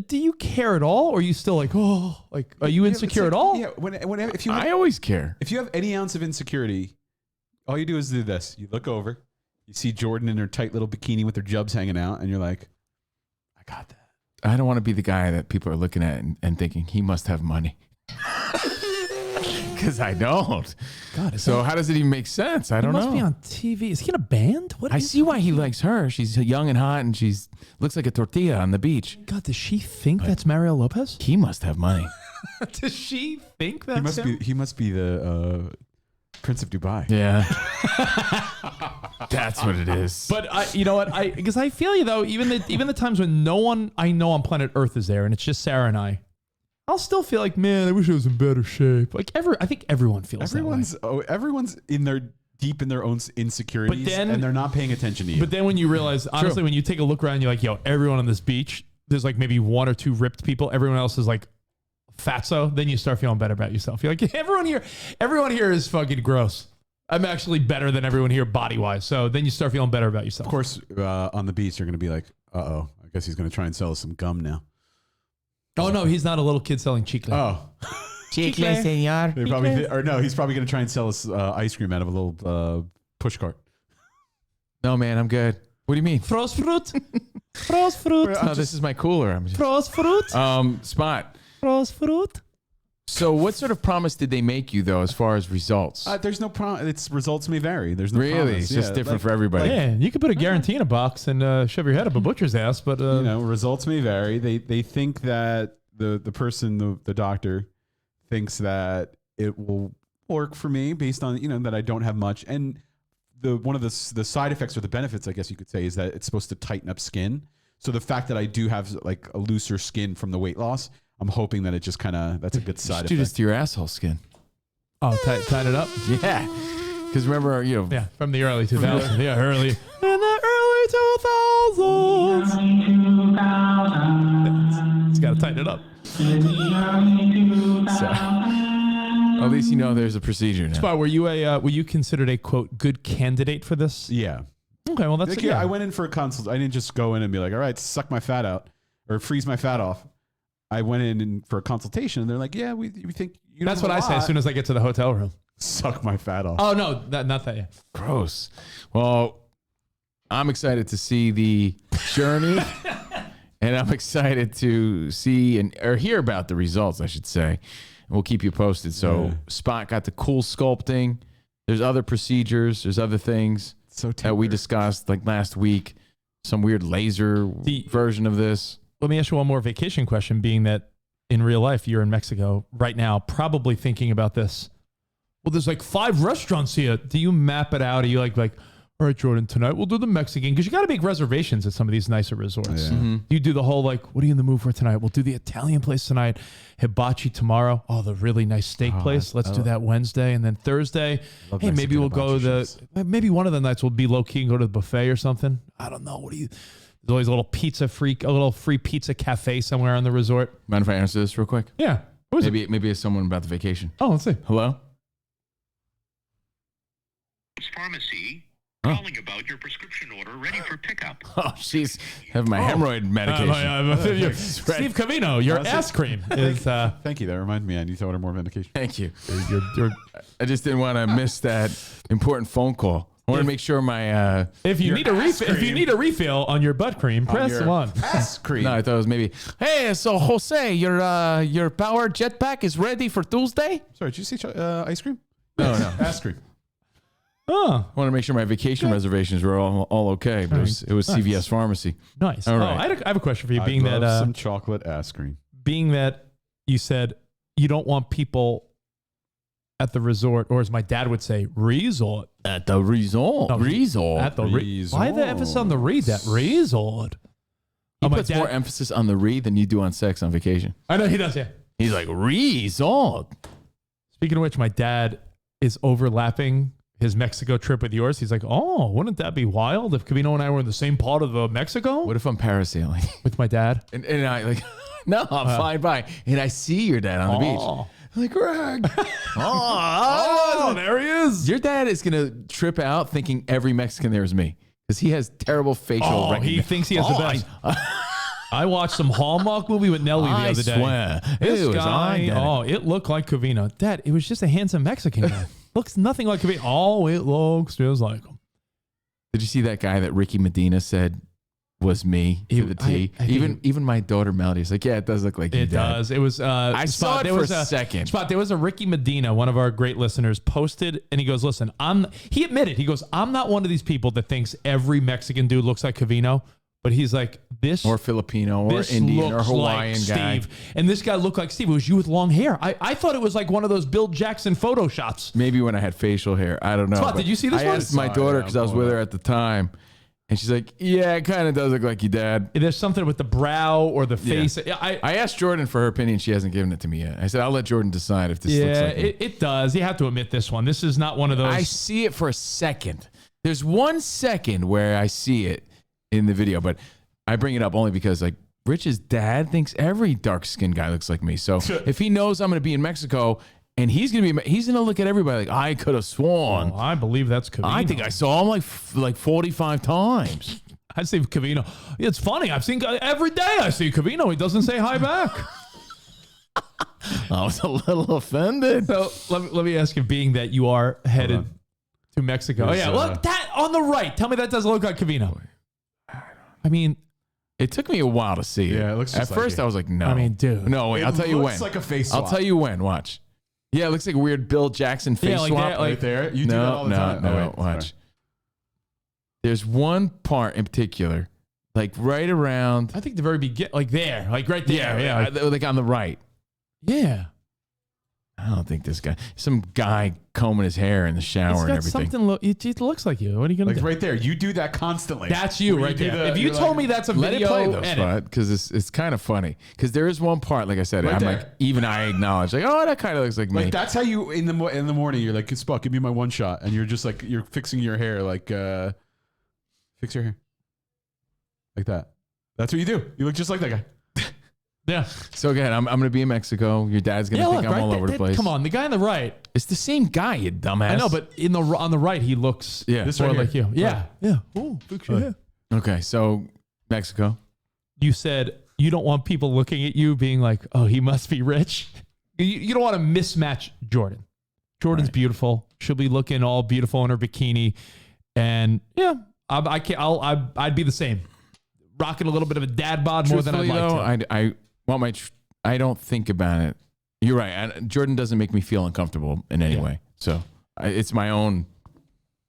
Do you care at all, or are you still like, oh, like, are you insecure at all? Yeah. If you I always care. If you have any ounce of insecurity, all you do is do this. You look over, you see Jordan in her tight little bikini with her jubs hanging out, and you're like, I got that. I don't want to be the guy that people are looking at and thinking he must have money. Because I don't. God, so how does it even make sense? I don't know. He must be on TV. Is he in a band? I see why he likes her. She's young and hot, and she's looks like a tortilla on the beach. God, does she think that's Mario Lopez? He must have money. Does she think that's him? He must be the Prince of Dubai. Yeah. That's what it is. But you know what? Because I feel you though. Even the times when no one I know on planet Earth is there, and it's just Sarah and I'll still feel like, man, I wish I was in better shape. Like I think everyone feels that way. Everyone's deep in their own insecurities, and they're not paying attention to you. But then when you realize, honestly, when you take a look around, you're like, yo, everyone on this beach, there's like maybe 1 or 2 ripped people. Everyone else is like fatso. Then you start feeling better about yourself. You're like, everyone here is fucking gross. I'm actually better than everyone here body wise. So then you start feeling better about yourself. Of course, on the beach, you're going to be like, I guess he's going to try and sell us some gum now. Oh no, he's not a little kid selling chicle. Oh. Chicle, señor. They probably, or no, he's probably going to try and sell us ice cream out of a little push cart. No, man, I'm good. What do you mean? Frost fruit. Frost fruit. No, this is my cooler. I'm just, Frost fruit. Spot. Frost fruit. So what sort of promise did they make you, though, as far as results? There's no problem. Its results may vary. There's no Really? promise. It's just different for everybody. Yeah, you could put a guarantee in a box and shove your head up a butcher's ass, but you know, results may vary. They think that the person, the doctor, thinks that it will work for me based on, you know, that I don't have much. And one of the side effects or the benefits, I guess you could say, is that it's supposed to tighten up skin. So the fact that I do have like a looser skin from the weight loss, I'm hoping that it just that's a good side Do effect. this to your asshole skin. oh, tighten it up. Yeah. Because remember, you know. Yeah, from the early 2000s. Yeah, early. In the early 2000s. It's got to tighten it up. So, at least you know there's a procedure now. Spot, were you considered a quote good candidate for this? Yeah. Okay, well that's I went in for a consult. I didn't just go in and be like, all right, suck my fat out or freeze my fat off. I went in for a consultation and they're like, yeah, we think you That's know what a I say lot. as soon as I get to the hotel room. Suck my fat off. Oh no, not that. Yeah. Gross. Well, I'm excited to see the journey, and I'm excited to see or hear about the results, I should say. And we'll keep you posted. So Spot got the cool sculpting. There's other procedures. There's other things that we discussed like last week. Some weird laser version of this. Let me ask you one more vacation question, being that in real life you're in Mexico right now, probably thinking about this. Well, there's like 5 restaurants here. Do you map it out? Are you like, all right, Jordan, tonight we'll do the Mexican, because you got to make reservations at some of these nicer resorts. Yeah. Mm-hmm. You do the whole like, what are you in the mood for tonight? We'll do the Italian place tonight. Hibachi tomorrow. Oh, the really nice steak place. Let's do that Wednesday. And then Thursday, Love hey, maybe Mexican we'll go hibachi to maybe one of the nights we'll be low key and go to the buffet or something. I don't know. What do you? There's always a little free pizza cafe somewhere on the resort. Mind if I answer this real quick? Yeah. Maybe it's someone about the vacation. Oh, let's see. Hello? Pharmacy Oh. calling about your prescription order ready for pickup. Oh, she's having my hemorrhoid medication. Steve Covino, your ass cream is. Thank you. That reminds me. I need to order more medication. Thank you. I just didn't want to miss that important phone call. I want to make sure my If you need a refill on your butt cream, press your 1. Ass cream. no, I thought it was maybe. Hey, so Jose, your power jetpack is ready for Tuesday? Sorry, did you say ice cream? No. Ass cream. Oh, I want to make sure my vacation reservations were all okay. But it was CVS Pharmacy. nice. All Oh, right. I have a question for you. I'd Being love that some chocolate ass cream. being that you said you don't want people at the resort, or as my dad would say, resort. At the resort. No, Resort. At the Resort. why the emphasis on the read? That resort. He my puts dad- more emphasis on the read than you do on sex on vacation. I know he does. Yeah. He's like, resort. Speaking of which, my dad is overlapping his Mexico trip with yours. He's like, oh, wouldn't that be wild if Covino and I were in the same part of Mexico? What if I'm parasailing? With my dad? And I like, no, I'm fine by. And I see your dad on the beach. I'm like, Greg. Oh, there he is. Your dad is going to trip out thinking every Mexican there is me. Because he has terrible facial Oh, recognition. he thinks he has the best. I watched some Hallmark movie with Nelly the other day. Swear. This It was guy, identical. it looked like Covino. Dad, it was just a handsome Mexican guy. Looks nothing like Covino. Oh, it looks just like him. Did you see that guy that Ricky Medina said was me to the T? I think even my daughter Melody is like, yeah, it does look like you, It Dad. does. It was. I saw it for a second. Spot. There was a Ricky Medina, one of our great listeners, posted, and he goes, "Listen, He admitted, he goes, I'm not one of these people that thinks every Mexican dude looks like Covino, but he's like this Or Filipino or this Indian or looks Hawaiian like guy. Steve, and this guy looked like Steve. It was you with long hair. I thought it was like one of those Bill Jackson photoshops. Maybe when I had facial hair. I don't know. Spot, but did you see this I one? asked my Saw it, daughter yeah, because I was I'm with pulling her at the time. And she's like, yeah, it kind of does look like you, Dad. There's something with the brow or the face. I asked Jordan for her opinion. She hasn't given it to me yet. I said, I'll let Jordan decide if this looks yeah, like me. it does. You have to admit this one. This is not one of those. I see it for a second. There's 1 second where I see it in the video, but I bring it up only because like Rich's dad thinks every dark-skinned guy looks like me. So if he knows I'm going to be in Mexico and he's going to look at everybody like, I could have sworn. Oh, I believe that's Covino. I think I saw him like 45 times. I'd say Covino. It's funny. I've seen every day. I see Covino. He doesn't say hi back. I was a little offended. So let me ask you, being that you are headed to Mexico. Here's, Look, that on the right. Tell me that doesn't look like Covino. I mean, it took me a while to see it. Yeah, it looks just At like first, you. I was like, no. I mean, dude. No, wait. I'll tell you when. Looks like a face I'll swap. tell you when. Watch. Yeah, it looks like a weird Bill Jackson face like swap. that, like- Right there. You do that all the time. No, Oh, wait, watch. sorry. There's one part in particular, like right around. I think the very beginning, like there, like right there. Yeah. like on the right. Yeah. I don't think this guy, some guy combing his hair in the shower It's and got everything. something, it looks like you. What are you going to Like do? right there. You do that constantly. That's you Where right do there. the- If you you're told like- me that's a Let video, it play though, edit. Spot, because it's kind of funny. Because there is one part, like I said, Right I'm there. like, even I acknowledge, like, oh, that kind of looks like me. Like that's how you in the morning you're like, Spot, give me my one shot, and you're just like you're fixing your hair, like fix your hair, like that. That's what you do. You look just like that guy. Yeah. So again, I'm going to be in Mexico. Your dad's going to think I'm all over the place. Come on, the guy on the right. It's the same guy, you dumbass. I know, but on the right, he looks This more right like here. you. Yeah. Yeah. Oh, fix your hair. Okay, so Mexico. You said you don't want people looking at you being like, oh, he must be rich. You don't want to mismatch Jordan. Jordan's Right. beautiful. She'll be looking all beautiful in her bikini. And yeah, I'd be the same. Rocking a little bit of a dad bod more than I'd Truthfully, like to. I want my. I don't think about it. You're right. Jordan doesn't make me feel uncomfortable in any way. So it's my own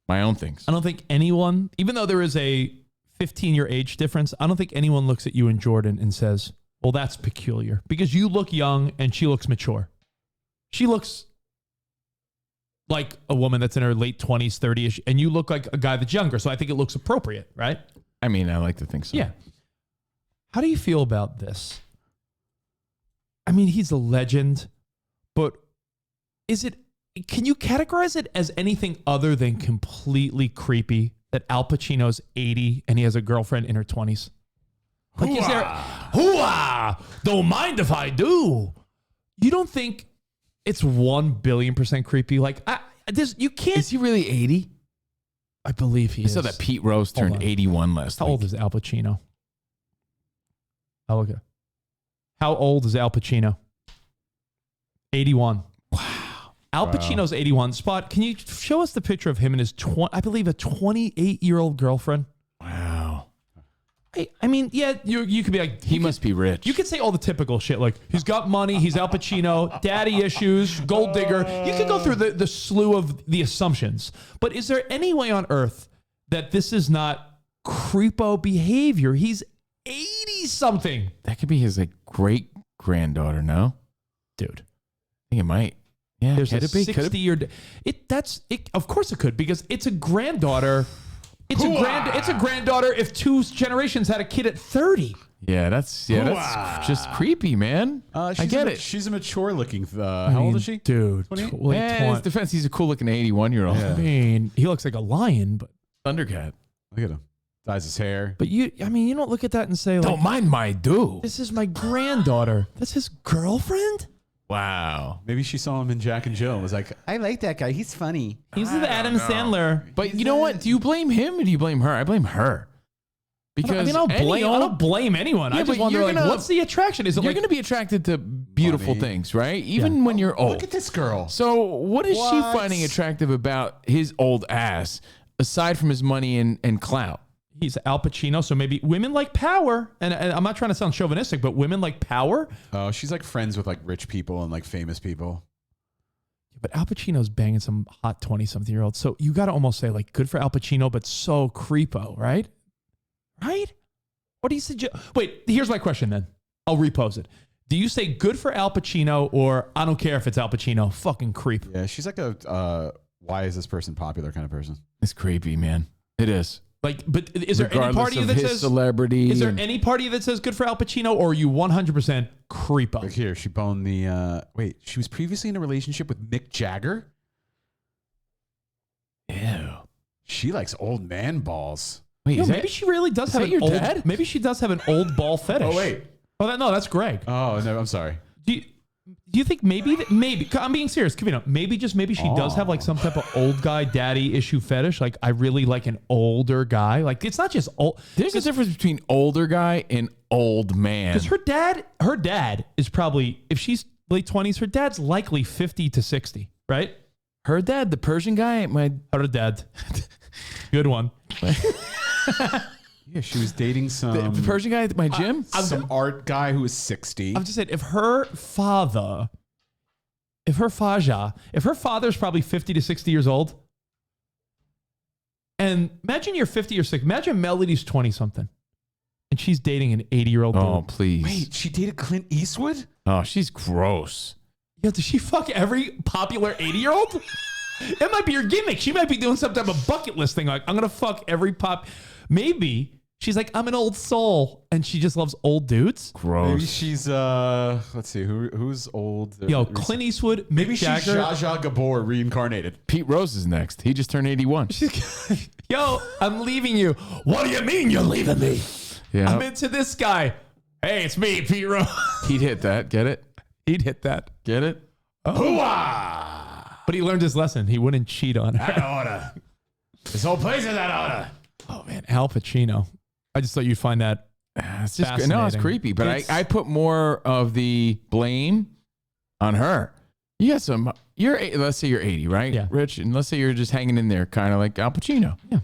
things. I don't think anyone, even though there is a 15-year age difference, I don't think anyone looks at you and Jordan and says, well, that's peculiar. Because you look young and she looks mature. She looks like a woman that's in her late 20s, 30ish, and you look like a guy that's younger. So I think it looks appropriate, right? I mean, I like to think so. Yeah. How do you feel about this? I mean, he's a legend, but can you categorize it as anything other than completely creepy that Al Pacino's 80 and he has a girlfriend in her 20s? Like, is there, hooah, don't mind if I do. You don't think it's 1,000,000,000% creepy? Like, you can't. Is he really 80? I believe he I is. saw that Pete Rose Hold turned on. 81 last How week. old is Al Pacino? Oh, okay. How old is Al Pacino? 81. Wow. Al Pacino's 81. Spot, can you show us the picture of him and his, I believe, a 28-year-old girlfriend? Wow. I mean, yeah, you could be like, He must be rich. you could say all the typical shit, like he's got money, he's Al Pacino, daddy issues, gold digger. You could go through the slew of the assumptions. But is there any way on earth that this is not creepo behavior? He's 80-something. That could be his like great granddaughter. No, Dude. I think it might. Yeah, There's could a it be? Could it 60-year. Of course it could, because it's a granddaughter. It's a granddaughter if two generations had a kid at 30. Yeah, that's just creepy, man. I get it. She's a mature looking. How old is she? Dude, 28? late Yeah, in his 20s. defense, he's a cool looking 81-year-old. Yeah. I mean, he looks like a lion, but Thundercat. Look at him. Dyes his hair. you don't look at that and say, like, Don't mind my do. this is my granddaughter. That's his girlfriend? Wow. Maybe she saw him in Jack and Jill and was like, I like that guy. He's funny. He's the Adam Sandler. But you know what? Do you blame him or do you blame her? I blame her. Because I don't blame anyone. Yeah, I just but wonder, you're like, gonna- what's the attraction? Is it you're like going to be attracted to beautiful Money. things, right? Even when you're old. Look at this girl. So what is she What? finding attractive about his old ass, aside from his money and clout? he's Al Pacino? So maybe women like power, and I'm not trying to sound chauvinistic, but women like power. Oh, she's like friends with like rich people and like famous people. But Al Pacino's banging some hot 20-something-year-old. So you got to almost say, like, good for Al Pacino, but so creepo, right? Right? What do you suggest? Wait, here's my question then. I'll repose it. Do you say good for Al Pacino, or I don't care if it's Al Pacino, fucking creep? Yeah, she's like a why is this person popular kind of person. It's creepy, man. It is. Like, but is there any Regardless part of you of that his says celebrity? Is there and- any part of you that says good for Al Pacino, or are you 100% creepo? Like here, she boned the wait, she was previously in a relationship with Mick Jagger. Ew. She likes old man balls. Wait, Yo, is maybe that, she really does is have that an your old. dad? Maybe she does have an old ball fetish. Oh wait. Oh, no, that's Greg. Oh no, I'm sorry. Do you think maybe I'm being serious, Covino, maybe she does have like some type of old guy daddy issue fetish? Like, I really like an older guy. Like, it's not just old. There's a difference between older guy and old man. Because her dad is probably, if she's late 20s. Her dad's likely 50 to 60, right? Her dad, the Persian guy, Her dad. Good one. Yeah, she was dating some the Persian guy at my gym. some art guy who was 60. I'm just saying, if her father's probably 50 to 60 years old, and imagine you're 50 or 60. Imagine Melody's 20 something, and she's dating an 80-year-old Oh, dude. please. Wait, she dated Clint Eastwood? Oh, she's gross. Yeah, does she fuck every popular 80-year-old? It might be her gimmick. She might be doing some type of bucket list thing. Like, I'm going to fuck every pop. Maybe she's like, I'm an old soul, and she just loves old dudes. Gross. Maybe she's let's see, who's old? Yo, Clint Eastwood, Maybe Mick she's Jagger. Zsa Zsa Gabor reincarnated. Pete Rose is next. He just turned 81. Yo, I'm leaving you. What do you mean you're leaving me? Yeah. I'm into this guy. Hey, it's me, Pete Rose. He'd hit that. Get it? He'd hit that. Get it? But he learned his lesson. He wouldn't cheat on her. Order. This whole place is that order. Oh, man. Al Pacino. I just thought you'd find that. It's just no, it's Fascinating. creepy. But It's- I put more of the blame on her. You got some. Let's say you're 80, right? Yeah. Rich, and let's say you're just hanging in there, kind of like Al Pacino. Yeah.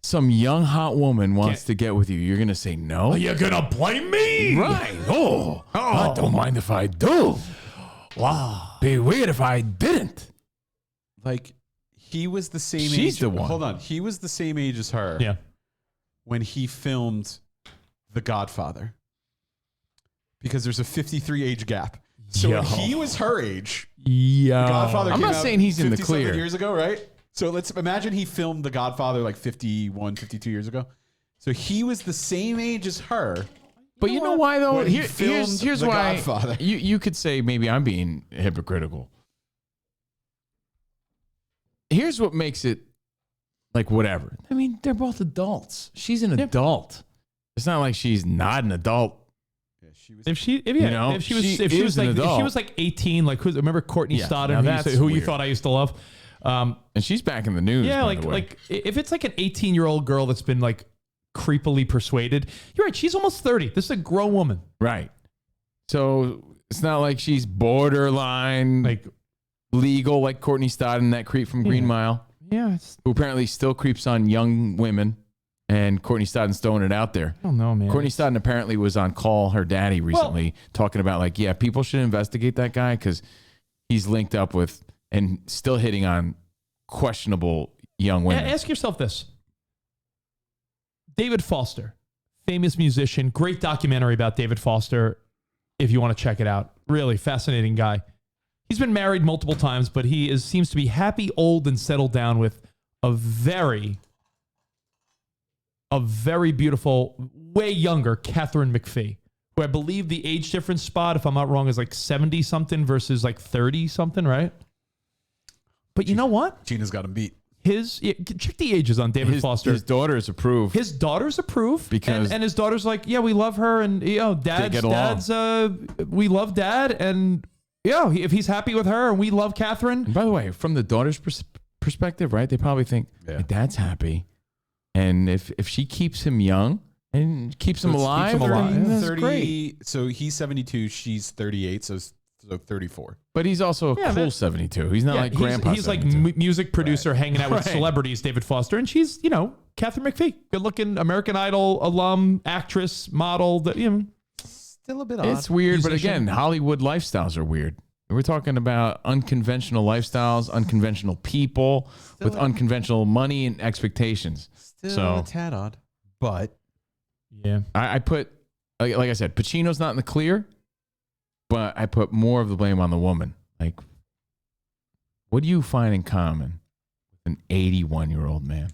Some young hot woman wants to get with you. You're gonna say no. You're going to blame me? Right. Oh, I don't mind if I do. Wow. Be weird if I didn't. Like, he was the same age. She's the one. Hold on. He was the same age as her Yeah. when he filmed The Godfather. Because there's a 53 age gap. So when Yo. he was her age, Yeah. The Godfather I'm came not out saying he's in the 50-something clear. years ago, right? So let's imagine he filmed The Godfather like 51, 52 years ago. So he was the same age as her. But you know why though? When he Here's filmed The why. Godfather. You could say maybe I'm being hypocritical. Here's what makes it like whatever. I mean, they're both adults. She's an adult. It's not like she's not an adult. If she was like 18, like remember Courtney Yeah, Stodden, now who that's you weird. thought I used to love. And she's back in the news. Yeah, by the way. like if it's like an 18-year-old girl that's been like creepily persuaded, you're right. She's almost 30. This is a grown woman. right. So it's not like she's borderline Like, legal, like Courtney Stodden, that creep from Green Yeah. Mile, yeah, it's, who apparently still creeps on young women. And Courtney Stodden's throwing it out there. I don't know, man. Courtney Stodden apparently was on Call Her Daddy recently, talking about like, yeah, people should investigate that guy because he's linked up with and still hitting on questionable young women. Ask yourself this. David Foster, famous musician, great documentary about David Foster if you want to check it out. Really fascinating guy. He's been married multiple times, but he seems to be happy, old, and settled down with a very beautiful, way younger Catherine McPhee, who I believe the age difference spot, if I'm not wrong, is like 70 something versus like 30 something, right? But you know what? Gina's got him beat. Check the ages on David Foster. His daughters approve. His daughters approve Because- and his daughter's like, yeah, we love her, and get along. we love dad, and if he's happy with her, and we love Catherine. And by the way, from the daughter's perspective, right? They probably think Yeah. my dad's happy, and if she keeps him young and keeps him alive, keeps him alive. that's 30, great. So he's 72, she's 38, so 34. But he's also a Yeah, cool that- 72. He's not like grandpa. He's like 72. music producer hanging out with Right. celebrities, David Foster, and she's Catherine McPhee, good looking American Idol alum, actress, model. Still a bit odd. It's weird, but Musician. again, Hollywood lifestyles are weird. We're talking about unconventional lifestyles, unconventional people with unconventional money and expectations. Still So- a tad odd. But Yeah. I put, like I said, Pacino's not in the clear, but I put more of the blame on the woman. Like, what do you find in common with an 81-year-old man?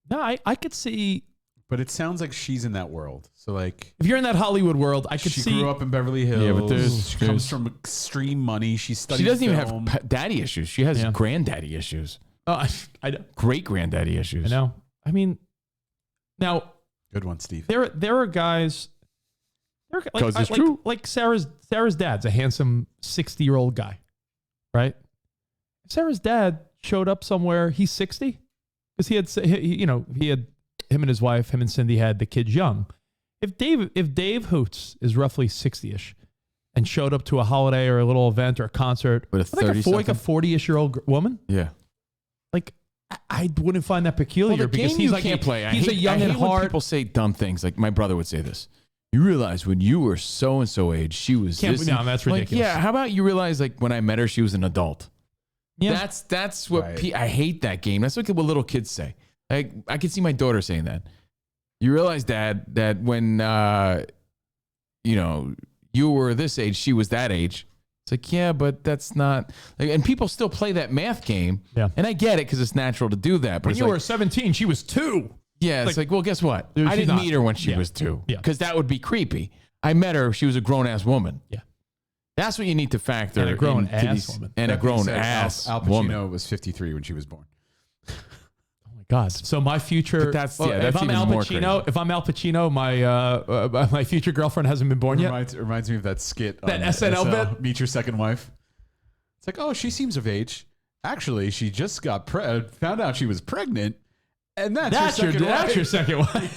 No, I could see it sounds like she's in that world. So like if you're in that Hollywood world, I could she see. grew up in Beverly Hills. Yeah, but there's- she comes from extreme money. She studied She doesn't even film. have daddy issues. She has Yeah. granddaddy issues, I know. great granddaddy issues. I know. I mean, now Good one, Steve. there are guys. Like, 'Cause it's true. Like Sarah's dad's a handsome 60-year-old guy, right? If Sarah's dad showed up somewhere, he's 60, because he had him and his wife, him and Cindy had the kids young. If Dave Hoots is roughly 60ish, and showed up to a holiday or a little event or a concert With a 30 like a 40-ish-year-old woman, Yeah. like I wouldn't find that peculiar the because game he's you like can't play. He's a young I at hate when heart. people say dumb things. Like my brother would say this. You realize when you were so and so age, she was Can't- this. no, that's Like, ridiculous. yeah. How about you realize like when I met her, she was an adult. Yeah. That's what Right. I hate that game. That's what little kids say. Like I can see my daughter saying that. You realize, Dad, that when you were this age, she was that age. It's like, yeah, but that's not. Like, and people still play that math game. Yeah. And I get it because it's natural to do that. But When it's you like, were 17, she was 2. yeah, it's like, well, guess what? Dude, I she's didn't not. meet her when she Yeah. was 2. Yeah. Because that would be creepy. I met her. She was a grown ass woman. Yeah. That's what you need to factor. And a grown into ass these- woman. And a That being grown said, ass Al Pacino woman. was 53 when she was born. Oh my God! So my future. But that's- well, yeah, that's if I'm even Al more Pacino, if I'm Al Pacino, my future girlfriend hasn't been born yet. Reminds me of that skit. That on SNL bit? Meet Your Second Wife. It's like, oh, she seems of age. Actually, she just got found out she was pregnant, and that's your second wife. That's your second one.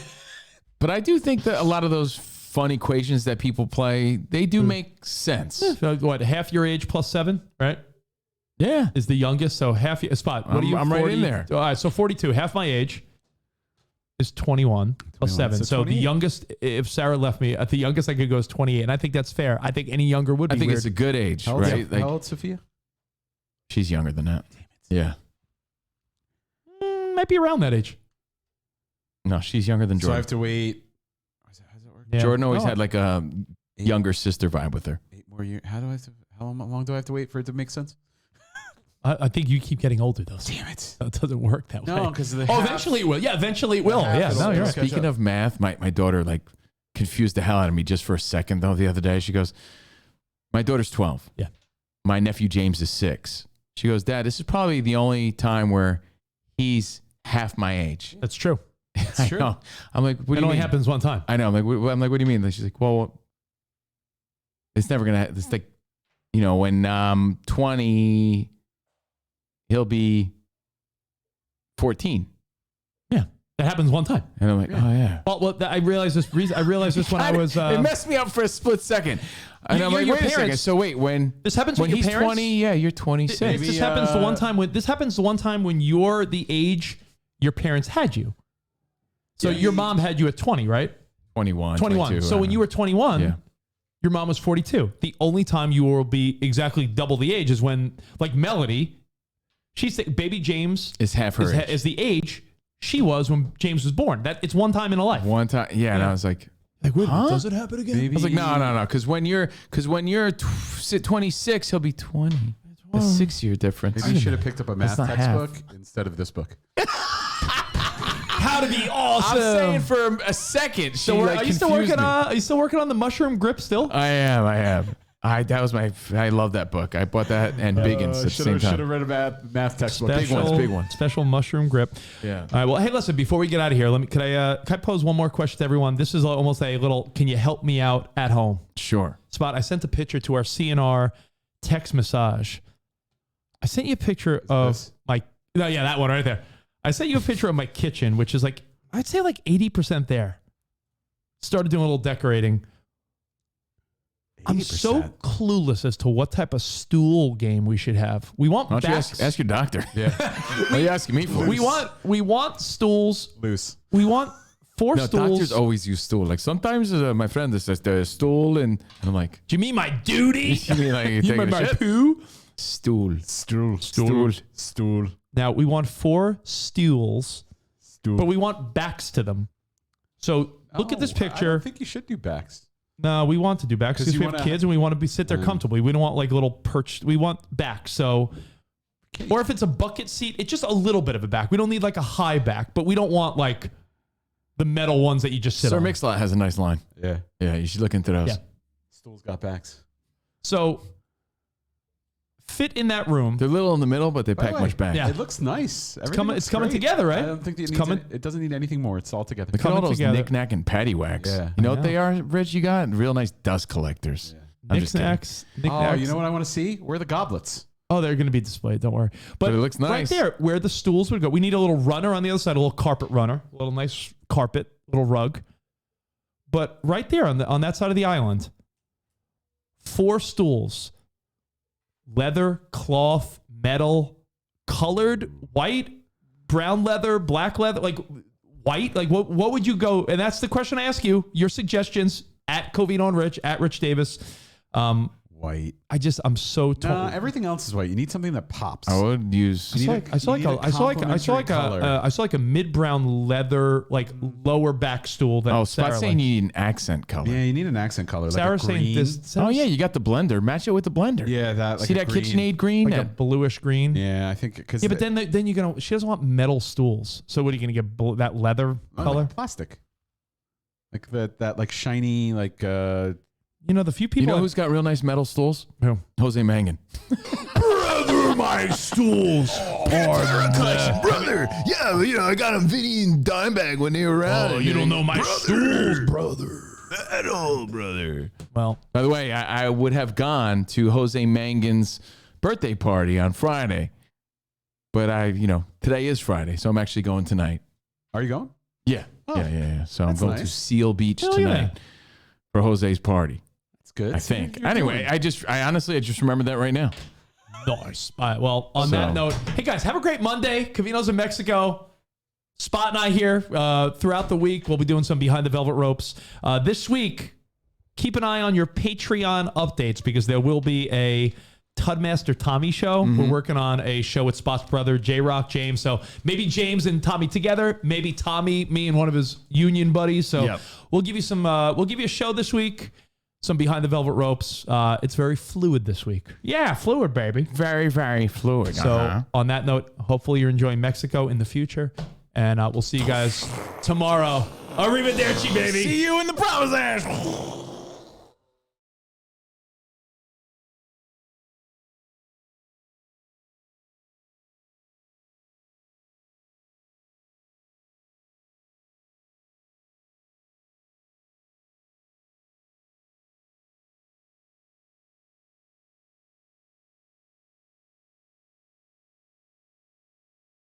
But I do think that a lot of those fun equations that people play, they do make sense. So what? Half your age plus 7, right? Yeah. Is the youngest. So half your Spot. What are you? I'm right 40? in there. All right. So 42. Half my age is 21 plus 7. so So the 28. youngest, if Sarah left me, at the youngest I could go is 28, and I think that's fair. I think any younger would be I think weird. it's a good age, How old's, right? Like, how old's Sophia? she's younger than that. Yeah. Might be around that age. No, she's younger than So I Jordan. have to wait. How's that work? Yeah. Jordan always Oh. had like a younger sister vibe with her. 8 more years. How long do I have to wait for it to make sense? I think you keep getting older though. Damn it! It doesn't work that way. No, because Eventually it will. Yeah, eventually it will. half Yeah, it'll- no, you're it'll right. catch Speaking up. of math, my daughter like confused the hell out of me just for a second though the other day. She goes, my daughter's 12. Yeah. My nephew James is 6. She goes, Dad, this is probably the only time where he's half my age. That's true. I true. know. I'm like, what do It you only mean? happens one time. I know. I'm like, what do you mean? Like, she's like, well, it's never gonna. It's like, when 20, he'll be 14, Yeah, that happens one time. and I'm like, oh yeah. Well, I realized this. I realized this when I was. it messed me up for a split second, and You- I'm like, your wait a second. parents- So wait, when This happens when with your he's parents? 20, yeah, you're 26. This happens the one time when you're the age your parents had you. So your mom had you at 20, right? 21. 21. 22, So when you were 21, yeah. your mom was 42. The only time you will be exactly double the age is when, like Melody, she's baby James It's half her age. is the age she was when James was born. It's one time in a life. One time, yeah, and I was like, Like, wait, Huh? does it happen again? I was like, no, because when you're 26, he'll be 20. A 6-year difference. Maybe you should have picked up a math not half. textbook instead of this book. How to be awesome. I'm saying for a second, she So like are you still confused working me. on? Are you still working on the mushroom grip still? I am. I love that book. I bought that and Biggins at the same Should have time. read a math textbook. big one. Special mushroom grip. Yeah. All right. Well, hey, listen. Before we get out of here, can I pose one more question to everyone? This is almost a little. Can you help me out at home? Sure. Spot. I sent a picture to our CNR text massage. I sent you a picture of this? my. No, yeah, that one right there. I sent you a picture of my kitchen, which is like I'd say like 80% there. Started doing a little decorating. I'm so 80%. clueless as to what type of stool game we should have. We want Why don't you backs. ask your doctor? Yeah. What are you asking me for? we want stools. Loose. We want 4 No, stools. doctors always use stool. Like sometimes my friend says the stool, and I'm like, Do you mean my duty? you mean like You taking mean a my shit? poo? Stool. Stool. Now we want 4 stools, Stool. but we want backs to them. So look at this I picture. don't think you should do backs. No, we want to do backs 'Cause because you we have wanna- kids and we want to sit there comfortably. We don't want like little perched. We want backs. So, or if it's a bucket seat, it's just a little bit of a back. We don't need like a high back, but we don't want like the metal ones that you just sit Sir on. Mix-a-Lot has a nice line. Yeah. Yeah, you should look into those. Yeah. Stools got backs. So fit in that room. They're little in the middle, but they By the pack way, much back. Yeah. It looks nice. It's coming together, right? I don't think It's it coming- It doesn't need anything more. It's all together. Look at all coming those together. knick-knack and paddywhacks. Yeah. You know I what they are, Rich? You got real nice dust collectors. I'm just kidding. Knickknacks. Oh, Knickknacks. you know what I want to see? Where are the goblets? Oh, they're going to be displayed. Don't worry. But it looks right nice. there, where the stools would go, we need a little runner on the other side, a little carpet runner, a little nice carpet, little rug. But right there on that side of the island, 4 stools, leather, cloth, metal, colored, white, brown leather, black leather, like white, like what would you go? And that's the question I ask you. Your suggestions at Covino and Rich, at Rich Davis. White. I'm so told. Everything else is white. You need something that pops. I would use. I saw like a mid-brown leather, like lower back stool. That Oh, Sarah Spot's saying you need an accent color. Yeah, you need an accent color. Sarah's like a saying green. this. Oh yeah, you got the blender. Match it with the blender. Yeah, that. Like See a that green. KitchenAid green? like a bluish green. Yeah, I think because. Yeah, but then you're gonna. She doesn't want metal stools. So what are you gonna get? That leather color? Like plastic. Like that like shiny like. You know the few people. You know who's got real nice metal stools? Who? Jose Mangan. Brother, my stools are brother. Yeah, you know, I got them Vinny and Dimebag when they were around. Oh, you don't know my stools, brother. At all, brother. Well, By the way, I would have gone to Jose Mangan's birthday party on Friday, but today is Friday, so I'm actually going tonight. Are you going? Yeah. Oh, Yeah. So I'm that's going to nice. Seal Beach Hell tonight yeah. for Jose's party. It's good. I think. Anyway, I just remembered that right now. nice. All right, well, on that note, hey guys, have a great Monday. Covino's in Mexico. Spot and I here throughout the week. We'll be doing some Behind the Velvet Ropes. This week, keep an eye on your Patreon updates because there will be a Tudmaster Tommy show. We're working on a show with Spot's brother, J-Rock James. So maybe James and Tommy together. Maybe Tommy, me, and one of his union buddies. So we'll give you some. We'll give you a show this week. Some Behind the Velvet Ropes. It's very fluid this week. Yeah, fluid, baby. Very, very fluid. So on that note, hopefully you're enjoying Mexico in the future. And we'll see you guys tomorrow. Arrivederci, baby. See you in the promised land.